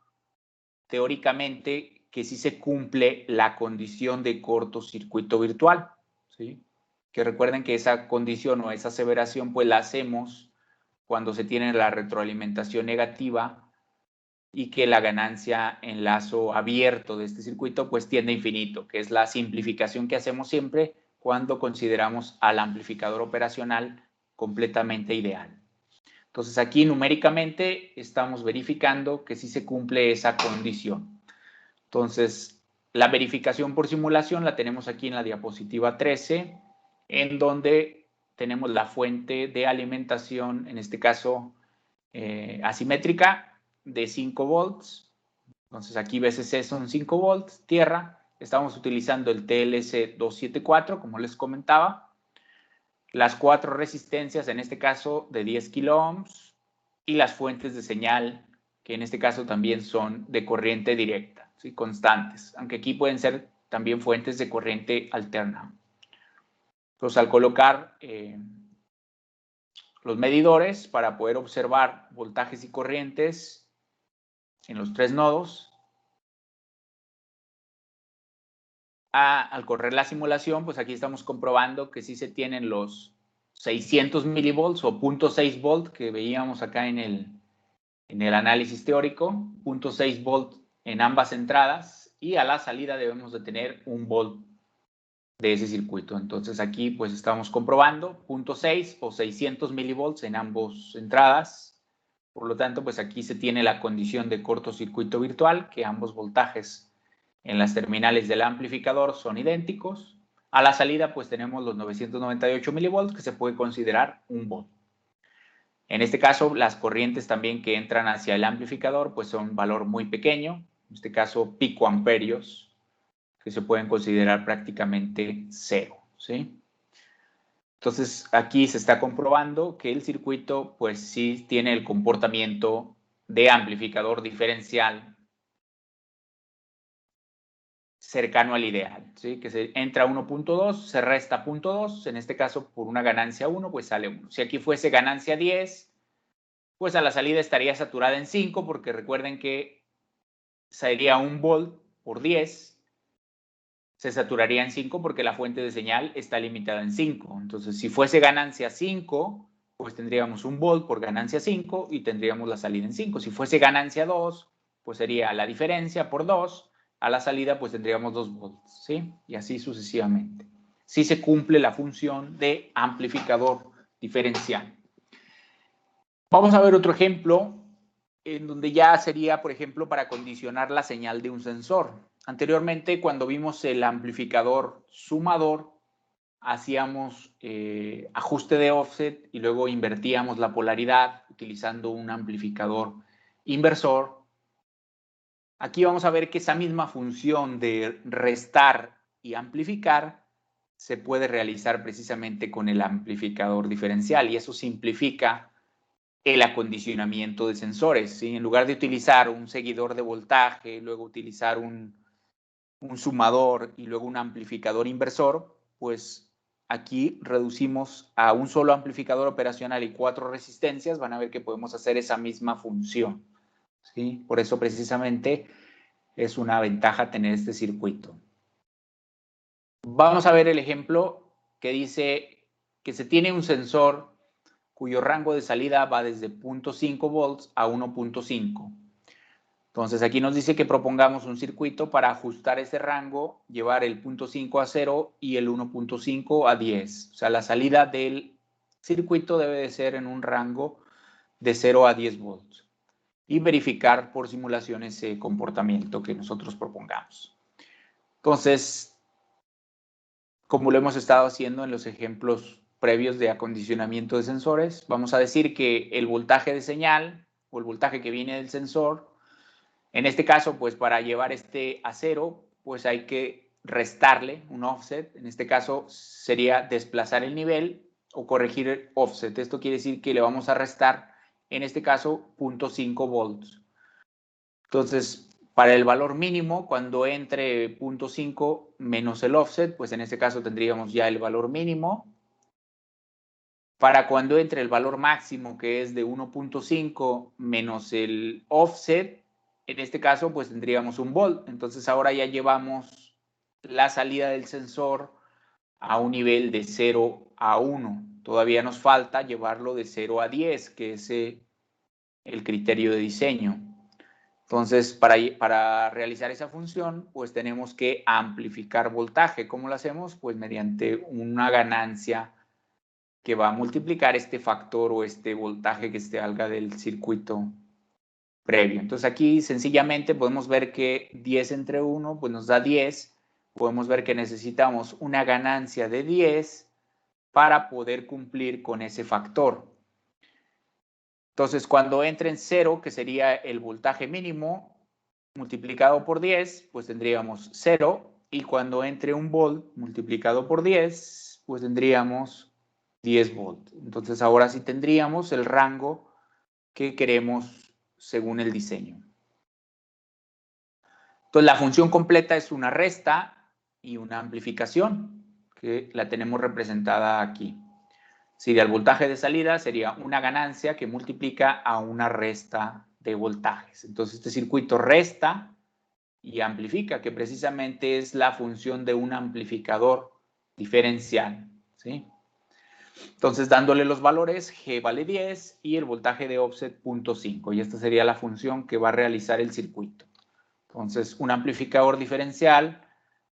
teóricamente que sí se cumple la condición de cortocircuito virtual, ¿sí? Que recuerden que esa condición o esa aseveración pues la hacemos cuando se tiene la retroalimentación negativa y que la ganancia en lazo abierto de este circuito pues tiende a infinito, que es la simplificación que hacemos siempre cuando consideramos al amplificador operacional completamente ideal. Entonces aquí numéricamente estamos verificando que sí se cumple esa condición. Entonces la verificación por simulación la tenemos aquí en la diapositiva 13, en donde tenemos la fuente de alimentación, en este caso asimétrica, de 5 volts. Entonces aquí VCC son 5 volts, tierra. Estamos utilizando el TLC274, como les comentaba. Las 4 resistencias, en este caso de 10 kilo ohms, y las fuentes de señal, que en este caso también son de corriente directa, ¿sí? Constantes. Aunque aquí pueden ser también fuentes de corriente alterna. Entonces, al colocar los medidores para poder observar voltajes y corrientes en los 3 nodos, al correr la simulación, pues aquí estamos comprobando que sí se tienen los 600 milivolts o 0.6 volt que veíamos acá en el análisis teórico, 0.6 volt en ambas entradas, y a la salida debemos de tener 1 volt de ese circuito. Entonces aquí pues estamos comprobando 0.6 o 600 milivolts en ambas entradas. Por lo tanto, pues aquí se tiene la condición de cortocircuito virtual, que ambos voltajes en las terminales del amplificador son idénticos. A la salida pues tenemos los 998 milivolts, que se puede considerar 1 volt. En este caso, las corrientes también que entran hacia el amplificador pues son valor muy pequeño, en este caso picoamperios, que se pueden considerar prácticamente 0, ¿sí? Entonces, aquí se está comprobando que el circuito, pues sí tiene el comportamiento de amplificador diferencial cercano al ideal, ¿sí? Que se entra 1.2, se resta 0.2, en este caso por una ganancia 1, pues sale 1. Si aquí fuese ganancia 10, pues a la salida estaría saturada en 5, porque recuerden que sería 1 volt por 10, se saturaría en 5 porque la fuente de señal está limitada en 5. Entonces, si fuese ganancia 5, pues tendríamos 1 volt por ganancia 5 y tendríamos la salida en 5. Si fuese ganancia 2, pues sería la diferencia por 2. A la salida, pues tendríamos 2 volts, ¿sí? Y así sucesivamente. Sí se cumple la función de amplificador diferencial. Vamos a ver otro ejemplo en donde ya sería, por ejemplo, para condicionar la señal de un sensor. Anteriormente, cuando vimos el amplificador sumador, hacíamos ajuste de offset y luego invertíamos la polaridad utilizando un amplificador inversor. Aquí vamos a ver que esa misma función de restar y amplificar se puede realizar precisamente con el amplificador diferencial, y eso simplifica el acondicionamiento de sensores, ¿sí? En lugar de utilizar un seguidor de voltaje, luego utilizar un sumador y luego un amplificador inversor, pues aquí reducimos a un solo amplificador operacional y 4 resistencias. Van a ver que podemos hacer esa misma función, ¿sí? Por eso precisamente es una ventaja tener este circuito. Vamos a ver el ejemplo que dice que se tiene un sensor cuyo rango de salida va desde 0.5 volts a 1.5. Entonces aquí nos dice que propongamos un circuito para ajustar ese rango, llevar el 0.5 a 0 y el 1.5 a 10. O sea, la salida del circuito debe de ser en un rango de 0 a 10 volts. Y verificar por simulación ese comportamiento que nosotros propongamos. Entonces, como lo hemos estado haciendo en los ejemplos previos de acondicionamiento de sensores, vamos a decir que el voltaje de señal o el voltaje que viene del sensor, en este caso, pues para llevar este a 0, pues hay que restarle un offset. En este caso sería desplazar el nivel o corregir el offset. Esto quiere decir que le vamos a restar, en este caso, 0.5 volts. Entonces, para el valor mínimo, cuando entre 0.5 menos el offset, pues en este caso tendríamos ya el valor mínimo. Para cuando entre el valor máximo, que es de 1.5 menos el offset, en este caso pues tendríamos 1 volt. Entonces ahora ya llevamos la salida del sensor a un nivel de 0 a 1. Todavía nos falta llevarlo de 0 a 10, que es el criterio de diseño. Entonces, para realizar esa función, pues tenemos que amplificar voltaje. ¿Cómo lo hacemos? Pues mediante una ganancia que va a multiplicar este factor o este voltaje que salga del circuito previo. Entonces, aquí sencillamente podemos ver que 10 entre 1 pues nos da 10. Podemos ver que necesitamos una ganancia de 10 para poder cumplir con ese factor. Entonces, cuando entre en 0, que sería el voltaje mínimo, multiplicado por 10, pues tendríamos 0. Y cuando entre 1 volt multiplicado por 10, pues tendríamos 10 volt. Entonces, ahora sí tendríamos el rango que queremos según el diseño. Entonces, la función completa es una resta y una amplificación, que la tenemos representada aquí. Si del voltaje de salida sería una ganancia que multiplica a una resta de voltajes. Entonces este circuito resta y amplifica, que precisamente es la función de un amplificador diferencial, ¿sí? Entonces, dándole los valores, G vale 10 y el voltaje de offset 0.5. Y esta sería la función que va a realizar el circuito. Entonces, un amplificador diferencial,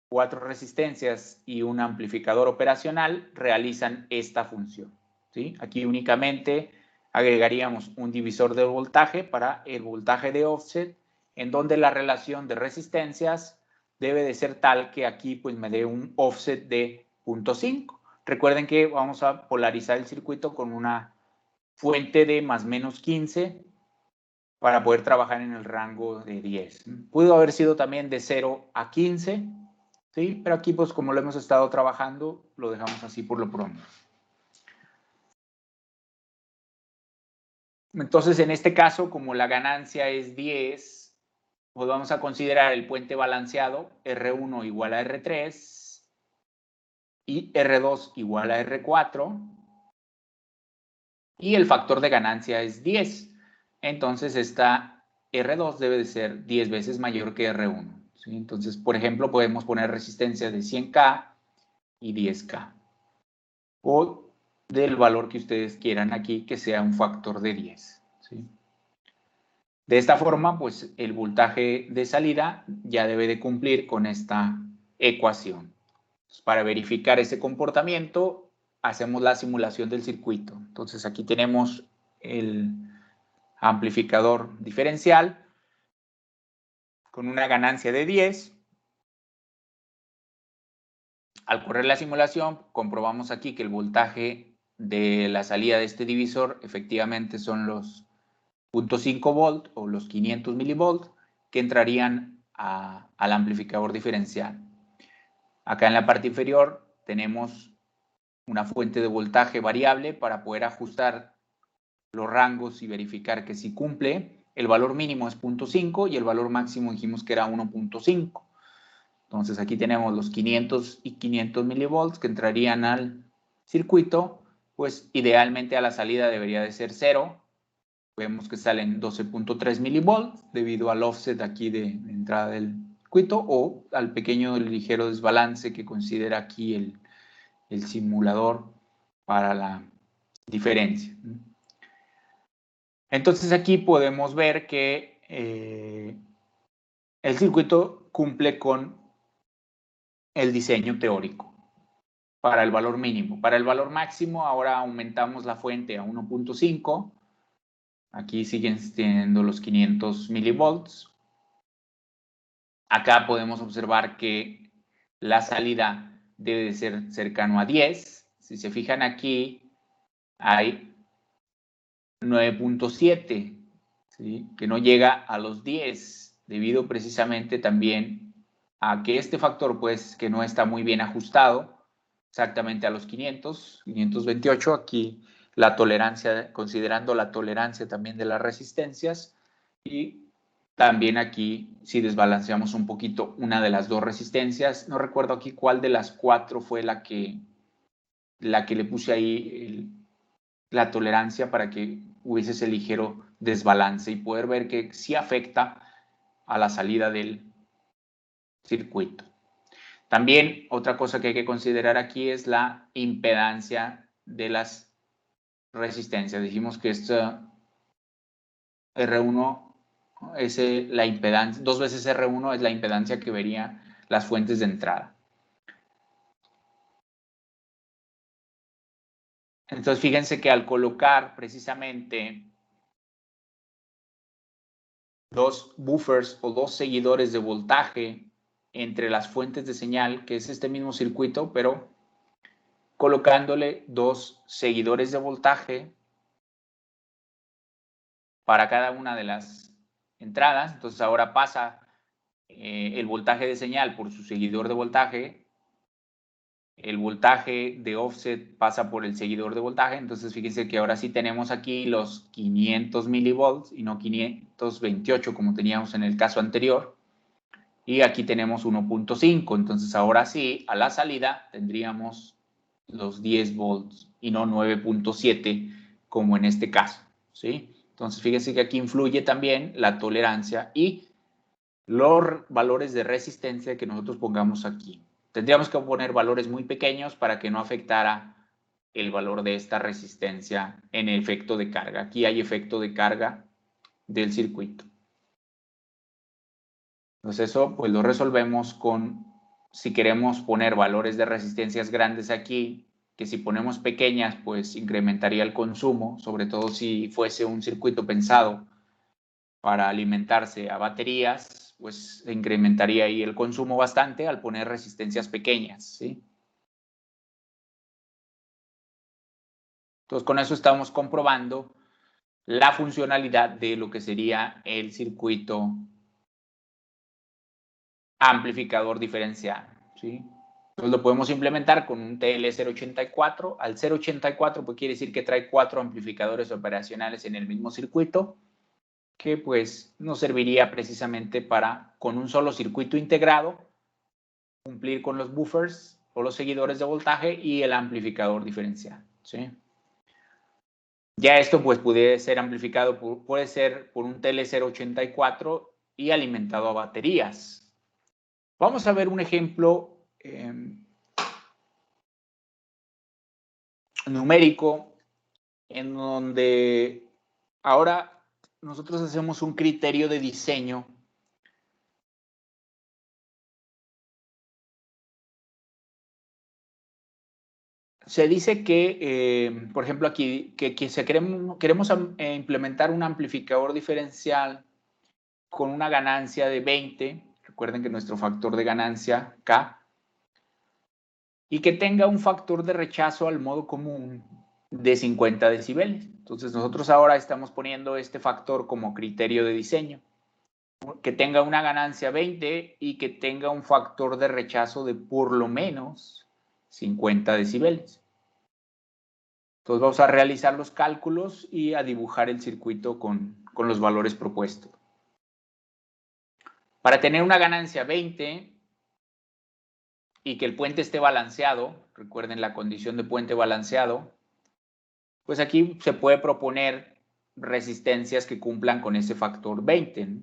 4 resistencias y un amplificador operacional realizan esta función, ¿sí? Aquí únicamente agregaríamos un divisor de voltaje para el voltaje de offset, en donde la relación de resistencias debe de ser tal que aquí pues me dé un offset de 0.5. Recuerden que vamos a polarizar el circuito con una fuente de más menos 15 para poder trabajar en el rango de 10. Pudo haber sido también de 0 a 15, ¿sí? Pero aquí, pues como lo hemos estado trabajando, lo dejamos así por lo pronto. Entonces, en este caso, como la ganancia es 10, pues vamos a considerar el puente balanceado, R1 igual a R3 y R2 igual a R4. Y el factor de ganancia es 10. Entonces, esta R2 debe de ser 10 veces mayor que R1. ¿Sí? Entonces, por ejemplo, podemos poner resistencia de 100K y 10K. O del valor que ustedes quieran aquí, que sea un factor de 10. ¿Sí? De esta forma, pues el voltaje de salida ya debe de cumplir con esta ecuación. Entonces, para verificar ese comportamiento, hacemos la simulación del circuito. Entonces, aquí tenemos el amplificador diferencial con una ganancia de 10. Al correr la simulación, comprobamos aquí que el voltaje de la salida de este divisor efectivamente son los 0.5 volt o los 500 milivolts que entrarían al amplificador diferencial. Acá en la parte inferior tenemos una fuente de voltaje variable para poder ajustar los rangos y verificar que si cumple. El valor mínimo es 0.5 y el valor máximo dijimos que era 1.5. Entonces aquí tenemos los 500 y 500 milivolts que entrarían al circuito, pues idealmente a la salida debería de ser 0. Vemos que salen 12.3 milivolts debido al offset aquí de entrada del circuito o al pequeño ligero desbalance que considera aquí el simulador para la diferencia. Entonces aquí podemos ver que el circuito cumple con el diseño teórico para el valor mínimo. Para el valor máximo ahora aumentamos la fuente a 1.5. Aquí siguen teniendo los 500 milivolts. Acá podemos observar que la salida debe de ser cercano a 10. Si se fijan aquí, hay 9.7, ¿sí? Que no llega a los 10, debido precisamente también a que este factor, pues, que no está muy bien ajustado exactamente a los 500, 528, aquí la tolerancia, considerando la tolerancia también de las resistencias, y también aquí, si desbalanceamos un poquito una de las dos resistencias, no recuerdo aquí cuál de las 4 fue la que le puse ahí la tolerancia para que hubiese ese ligero desbalance y poder ver que sí afecta a la salida del circuito. También otra cosa que hay que considerar aquí es la impedancia de las resistencias. Dijimos que esta R1 es la impedancia, 2 veces R1 es la impedancia que vería las fuentes de entrada. Entonces fíjense que al colocar precisamente dos buffers o dos seguidores de voltaje entre las fuentes de señal, que es este mismo circuito, pero colocándole dos seguidores de voltaje para cada una de las entradas. Entonces ahora pasa el voltaje de señal por su seguidor de voltaje, el voltaje de offset pasa por el seguidor de voltaje. Entonces fíjense que ahora sí tenemos aquí los 500 milivolts y no 528 como teníamos en el caso anterior. Y aquí tenemos 1.5. Entonces, ahora sí, a la salida tendríamos los 10 volts y no 9.7 como en este caso, ¿sí? Entonces, fíjense que aquí influye también la tolerancia y los valores de resistencia que nosotros pongamos aquí. Tendríamos que poner valores muy pequeños para que no afectara el valor de esta resistencia en el efecto de carga. Aquí hay efecto de carga del circuito. Entonces eso pues lo resolvemos con, si queremos poner valores de resistencias grandes aquí, que si ponemos pequeñas pues incrementaría el consumo, sobre todo si fuese un circuito pensado para alimentarse a baterías, pues se incrementaría ahí el consumo bastante al poner resistencias pequeñas, ¿sí? Entonces con eso estamos comprobando la funcionalidad de lo que sería el circuito amplificador diferencial, ¿sí? Entonces lo podemos implementar con un TL084. Al 084 pues quiere decir que trae 4 amplificadores operacionales en el mismo circuito, que pues nos serviría precisamente para, con un solo circuito integrado, cumplir con los buffers o los seguidores de voltaje y el amplificador diferencial, ¿sí? Ya esto pues puede ser amplificado, puede ser por un TL084 y alimentado a baterías. Vamos a ver un ejemplo numérico en donde ahora nosotros hacemos un criterio de diseño se dice que, por ejemplo, aquí, que queremos implementar un amplificador diferencial con una ganancia de 20, recuerden que nuestro factor de ganancia K, y que tenga un factor de rechazo al modo común de 50 decibeles. Entonces nosotros ahora estamos poniendo este factor como criterio de diseño, que tenga una ganancia 20 y que tenga un factor de rechazo de por lo menos 50 decibeles. Entonces vamos a realizar los cálculos y a dibujar el circuito con los valores propuestos. Para tener una ganancia 20 y que el puente esté balanceado, recuerden la condición de puente balanceado, pues aquí se puede proponer resistencias que cumplan con ese factor 20, ¿no?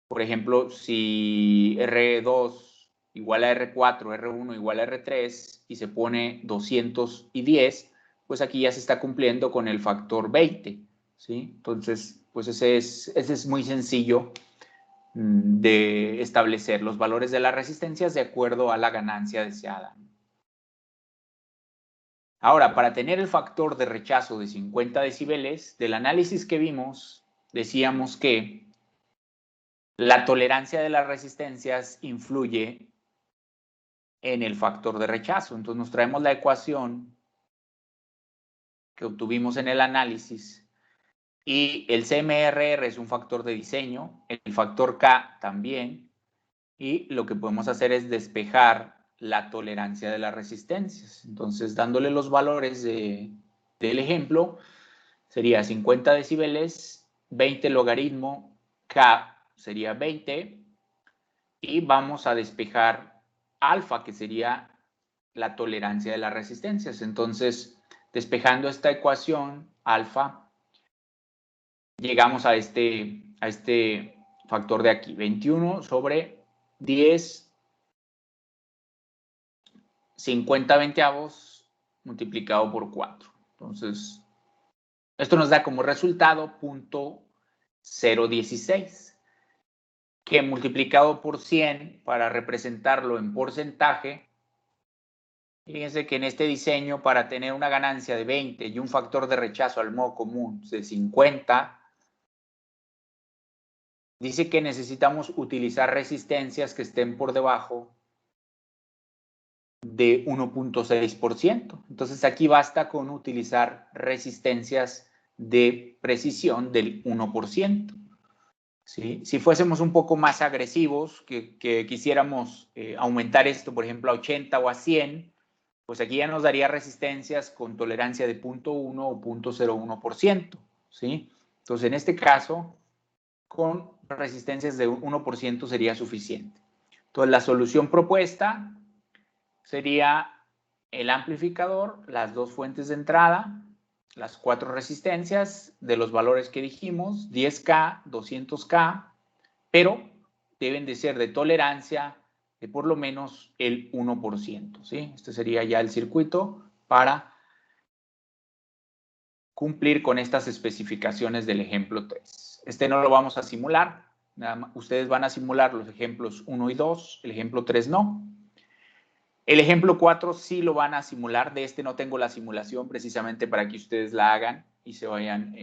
Por ejemplo, si R2 igual a R4, R1 igual a R3 y se pone 210, pues aquí ya se está cumpliendo con el factor 20, ¿sí? Entonces, pues ese es muy sencillo de establecer los valores de las resistencias de acuerdo a la ganancia deseada. Ahora, para tener el factor de rechazo de 50 decibeles, del análisis que vimos, decíamos que la tolerancia de las resistencias influye en el factor de rechazo. Entonces nos traemos la ecuación que obtuvimos en el análisis y el CMRR es un factor de diseño, el factor K también, y lo que podemos hacer es despejar la tolerancia de las resistencias. Entonces, dándole los valores del ejemplo, sería 50 decibeles, 20 logaritmo, K sería 20, y vamos a despejar alfa, que sería la tolerancia de las resistencias. Entonces, despejando esta ecuación, alfa, llegamos a este factor de aquí, 21 sobre 10, 50 veinteavos multiplicado por 4. Entonces, esto nos da como resultado 0.016, que multiplicado por 100 para representarlo en porcentaje, fíjense que en este diseño, para tener una ganancia de 20 y un factor de rechazo al modo común de 50, dice que necesitamos utilizar resistencias que estén por debajo de 1.6%. Entonces aquí basta con utilizar resistencias de precisión del 1%. ¿Sí? Si fuésemos un poco más agresivos, que quisiéramos aumentar esto, por ejemplo, a 80 o a 100, pues aquí ya nos daría resistencias con tolerancia de 0.1 o 0.01%, ¿sí? Entonces, en este caso, con resistencias de 1% sería suficiente. Entonces, la solución propuesta sería el amplificador, las dos fuentes de entrada, las 4 resistencias de los valores que dijimos, 10K, 200K, pero deben de ser de tolerancia de por lo menos el 1%, ¿sí? Este sería ya el circuito para cumplir con estas especificaciones del ejemplo 3. Este no lo vamos a simular, nada más, ustedes van a simular los ejemplos 1 y 2, el ejemplo 3 no. El ejemplo 4 sí lo van a simular, de este no tengo la simulación precisamente para que ustedes la hagan y se vayan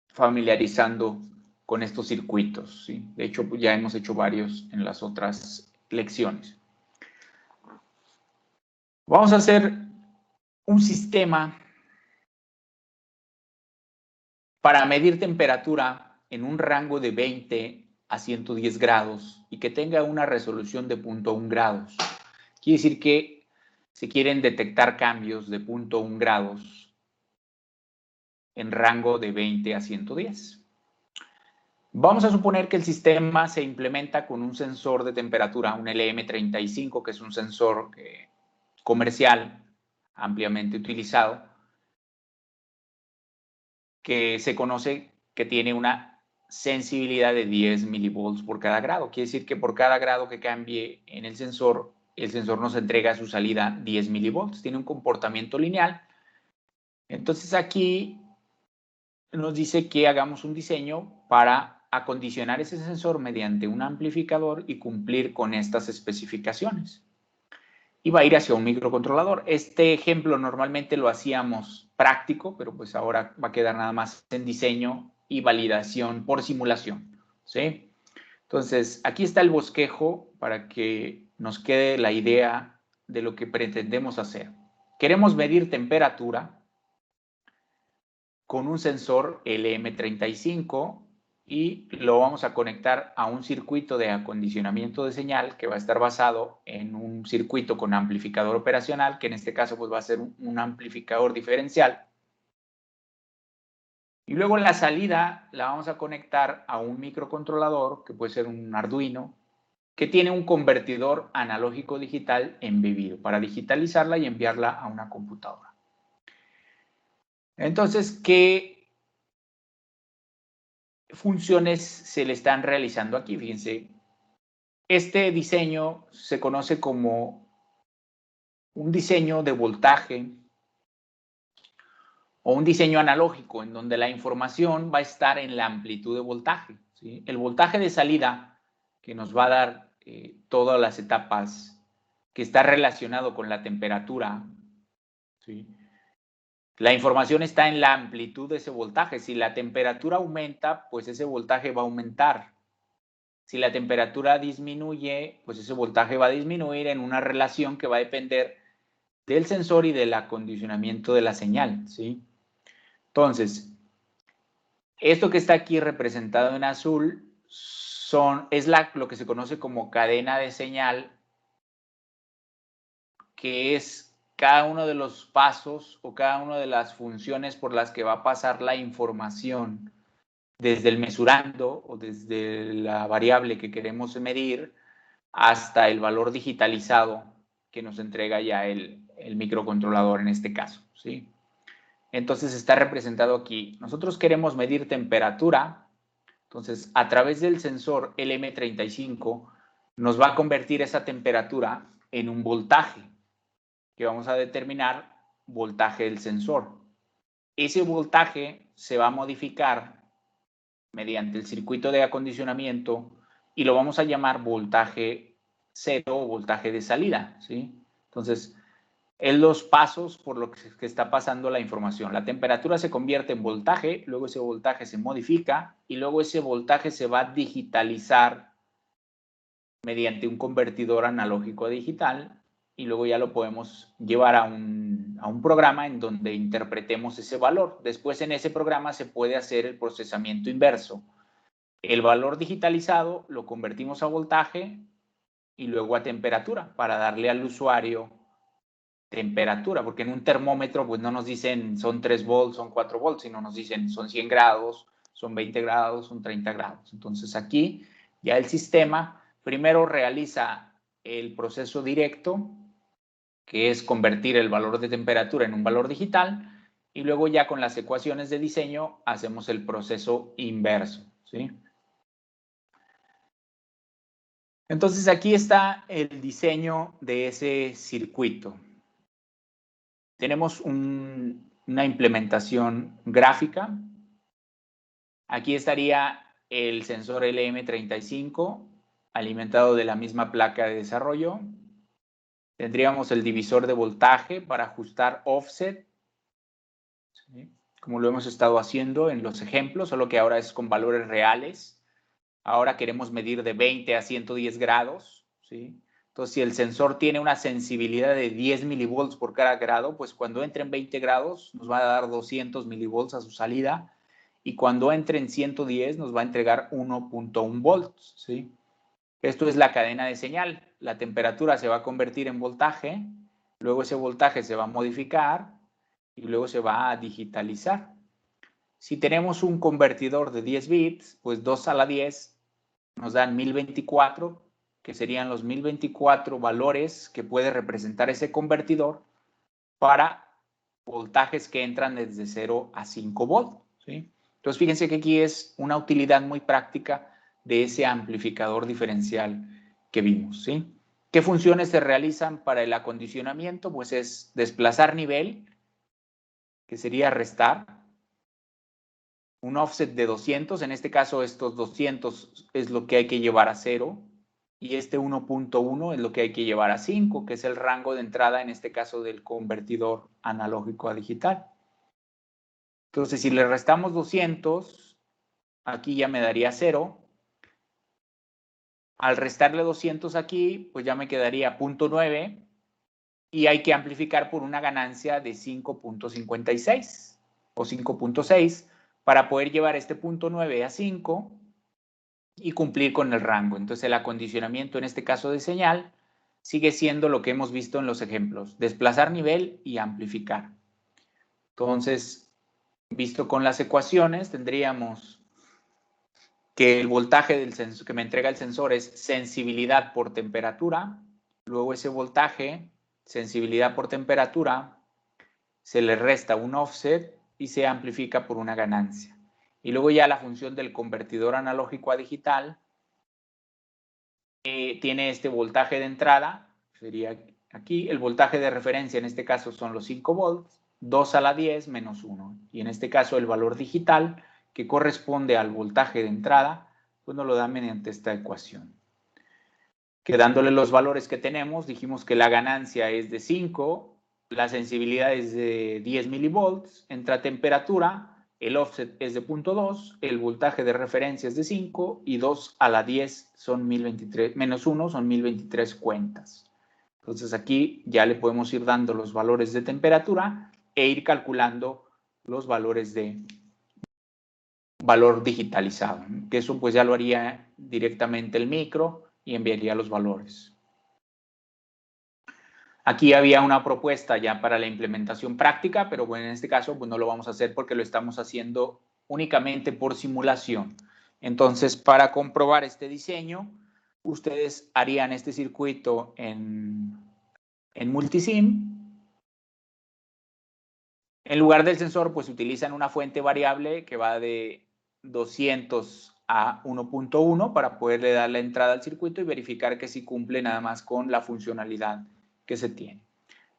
familiarizando con estos circuitos, ¿sí? De hecho, ya hemos hecho varios en las otras lecciones. Vamos a hacer un sistema para medir temperatura en un rango de 20 a 110 grados y que tenga una resolución de 0.1 grados. Quiere decir que se quieren detectar cambios de 0.1 grados en rango de 20 a 110. Vamos a suponer que el sistema se implementa con un sensor de temperatura, un LM35, que es un sensor comercial ampliamente utilizado, que se conoce que tiene una sensibilidad de 10 milivolts por cada grado. Quiere decir que por cada grado que cambie en el sensor nos entrega a su salida 10 milivolts. Tiene un comportamiento lineal. Entonces aquí nos dice que hagamos un diseño para acondicionar ese sensor mediante un amplificador y cumplir con estas especificaciones. Y va a ir hacia un microcontrolador. Este ejemplo normalmente lo hacíamos práctico, pero pues ahora va a quedar nada más en diseño y validación por simulación, ¿sí? Entonces, aquí está el bosquejo para que nos quede la idea de lo que pretendemos hacer. Queremos medir temperatura con un sensor LM35 y lo vamos a conectar a un circuito de acondicionamiento de señal que va a estar basado en un circuito con amplificador operacional, que en este caso pues va a ser un amplificador diferencial. Y luego la salida la vamos a conectar a un microcontrolador, que puede ser un Arduino, que tiene un convertidor analógico digital embebido para digitalizarla y enviarla a una computadora. Entonces, ¿qué funciones se le están realizando aquí? Fíjense, este diseño se conoce como un diseño de voltaje o un diseño analógico, en donde la información va a estar en la amplitud de voltaje, ¿sí? El voltaje de salida, que nos va a dar todas las etapas, que está relacionado con la temperatura, ¿sí? La información está en la amplitud de ese voltaje. Si la temperatura aumenta, pues ese voltaje va a aumentar. Si la temperatura disminuye, pues ese voltaje va a disminuir en una relación que va a depender del sensor y del acondicionamiento de la señal, ¿sí? Entonces, esto que está aquí representado en azul es lo que se conoce como cadena de señal, que es cada uno de los pasos o cada una de las funciones por las que va a pasar la información desde el mesurando o desde la variable que queremos medir hasta el valor digitalizado que nos entrega ya el microcontrolador en este caso, ¿sí? Entonces está representado aquí. Nosotros queremos medir temperatura, entonces a través del sensor LM35 nos va a convertir esa temperatura en un voltaje, que vamos a determinar voltaje del sensor. Ese voltaje se va a modificar mediante el circuito de acondicionamiento y lo vamos a llamar voltaje cero o voltaje de salida, ¿sí? Entonces, es los pasos por los que está pasando la información. La temperatura se convierte en voltaje, luego ese voltaje se modifica y luego ese voltaje se va a digitalizar mediante un convertidor analógico a digital y luego ya lo podemos llevar a un programa en donde interpretemos ese valor. Después en ese programa se puede hacer el procesamiento inverso. El valor digitalizado lo convertimos a voltaje y luego a temperatura para darle al usuario temperatura, porque en un termómetro pues no nos dicen son 3 volts, son 4 volts, sino nos dicen son 100 grados, son 20 grados, son 30 grados. Entonces aquí ya el sistema primero realiza el proceso directo, que es convertir el valor de temperatura en un valor digital, y luego ya con las ecuaciones de diseño hacemos el proceso inverso, ¿sí? Entonces aquí está el diseño de ese circuito. Tenemos una implementación gráfica. Aquí estaría el sensor LM35 alimentado de la misma placa de desarrollo. Tendríamos el divisor de voltaje para ajustar offset, ¿sí? Como lo hemos estado haciendo en los ejemplos, solo que ahora es con valores reales. Ahora queremos medir de 20 a 110 grados, ¿sí? Entonces, si el sensor tiene una sensibilidad de 10 milivolts por cada grado, pues cuando entre en 20 grados nos va a dar 200 milivolts a su salida, y cuando entre en 110 nos va a entregar 1.1 volts, ¿sí? Esto es la cadena de señal. La temperatura se va a convertir en voltaje, luego ese voltaje se va a modificar y luego se va a digitalizar. Si tenemos un convertidor de 10 bits, pues 2 a la 10 nos dan 1024, que serían los 1024 valores que puede representar ese convertidor para voltajes que entran desde 0 a 5 volts, ¿sí? Entonces, fíjense que aquí es una utilidad muy práctica de ese amplificador diferencial que vimos, ¿sí? ¿Qué funciones se realizan para el acondicionamiento? Pues es desplazar nivel, que sería restar, un offset de 200, en este caso estos 200 es lo que hay que llevar a 0, y este 1.1 es lo que hay que llevar a 5, que es el rango de entrada, en este caso, del convertidor analógico a digital. Entonces, si le restamos 200, aquí ya me daría 0. Al restarle 200 aquí, pues ya me quedaría 0.9, y hay que amplificar por una ganancia de 5.56 o 5.6 para poder llevar este 0.9 a 5 y cumplir con el rango. Entonces, el acondicionamiento, en este caso de señal, sigue siendo lo que hemos visto en los ejemplos: desplazar nivel y amplificar. Entonces, visto con las ecuaciones, tendríamos que el voltaje del sensor que me entrega el sensor es sensibilidad por temperatura. Luego ese voltaje, sensibilidad por temperatura, se le resta un offset y se amplifica por una ganancia. Y luego ya la función del convertidor analógico a digital tiene este voltaje de entrada, sería aquí, el voltaje de referencia en este caso son los 5 volts, 2 a la 10 menos 1. Y en este caso el valor digital, que corresponde al voltaje de entrada, pues nos lo da mediante esta ecuación. Quedándole los valores que tenemos, dijimos que la ganancia es de 5, la sensibilidad es de 10 milivolts, entra temperatura, el offset es de 0.2, el voltaje de referencia es de 5 y 2 a la 10 son 1023, menos 1 son 1023 cuentas. Entonces aquí ya le podemos ir dando los valores de temperatura e ir calculando los valores de valor digitalizado, que eso pues ya lo haría directamente el micro y enviaría los valores. Aquí había una propuesta ya para la implementación práctica, pero bueno, en este caso pues no lo vamos a hacer porque lo estamos haciendo únicamente por simulación. Entonces, para comprobar este diseño, ustedes harían este circuito en Multisim. En lugar del sensor, pues utilizan una fuente variable que va de 200 a 1.1 para poderle dar la entrada al circuito y verificar que sí cumple nada más con la funcionalidad que se tiene.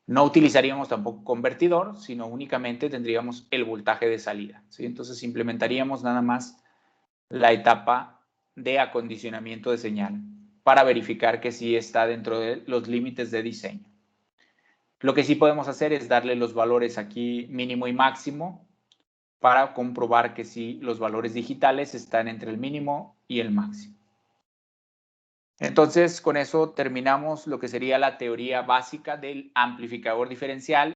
No utilizaríamos tampoco convertidor, sino únicamente tendríamos el voltaje de salida, ¿sí? Entonces implementaríamos nada más la etapa de acondicionamiento de señal para verificar que sí está dentro de los límites de diseño. Lo que sí podemos hacer es darle los valores aquí mínimo y máximo para comprobar que sí los valores digitales están entre el mínimo y el máximo. Entonces, con eso terminamos lo que sería la teoría básica del amplificador diferencial.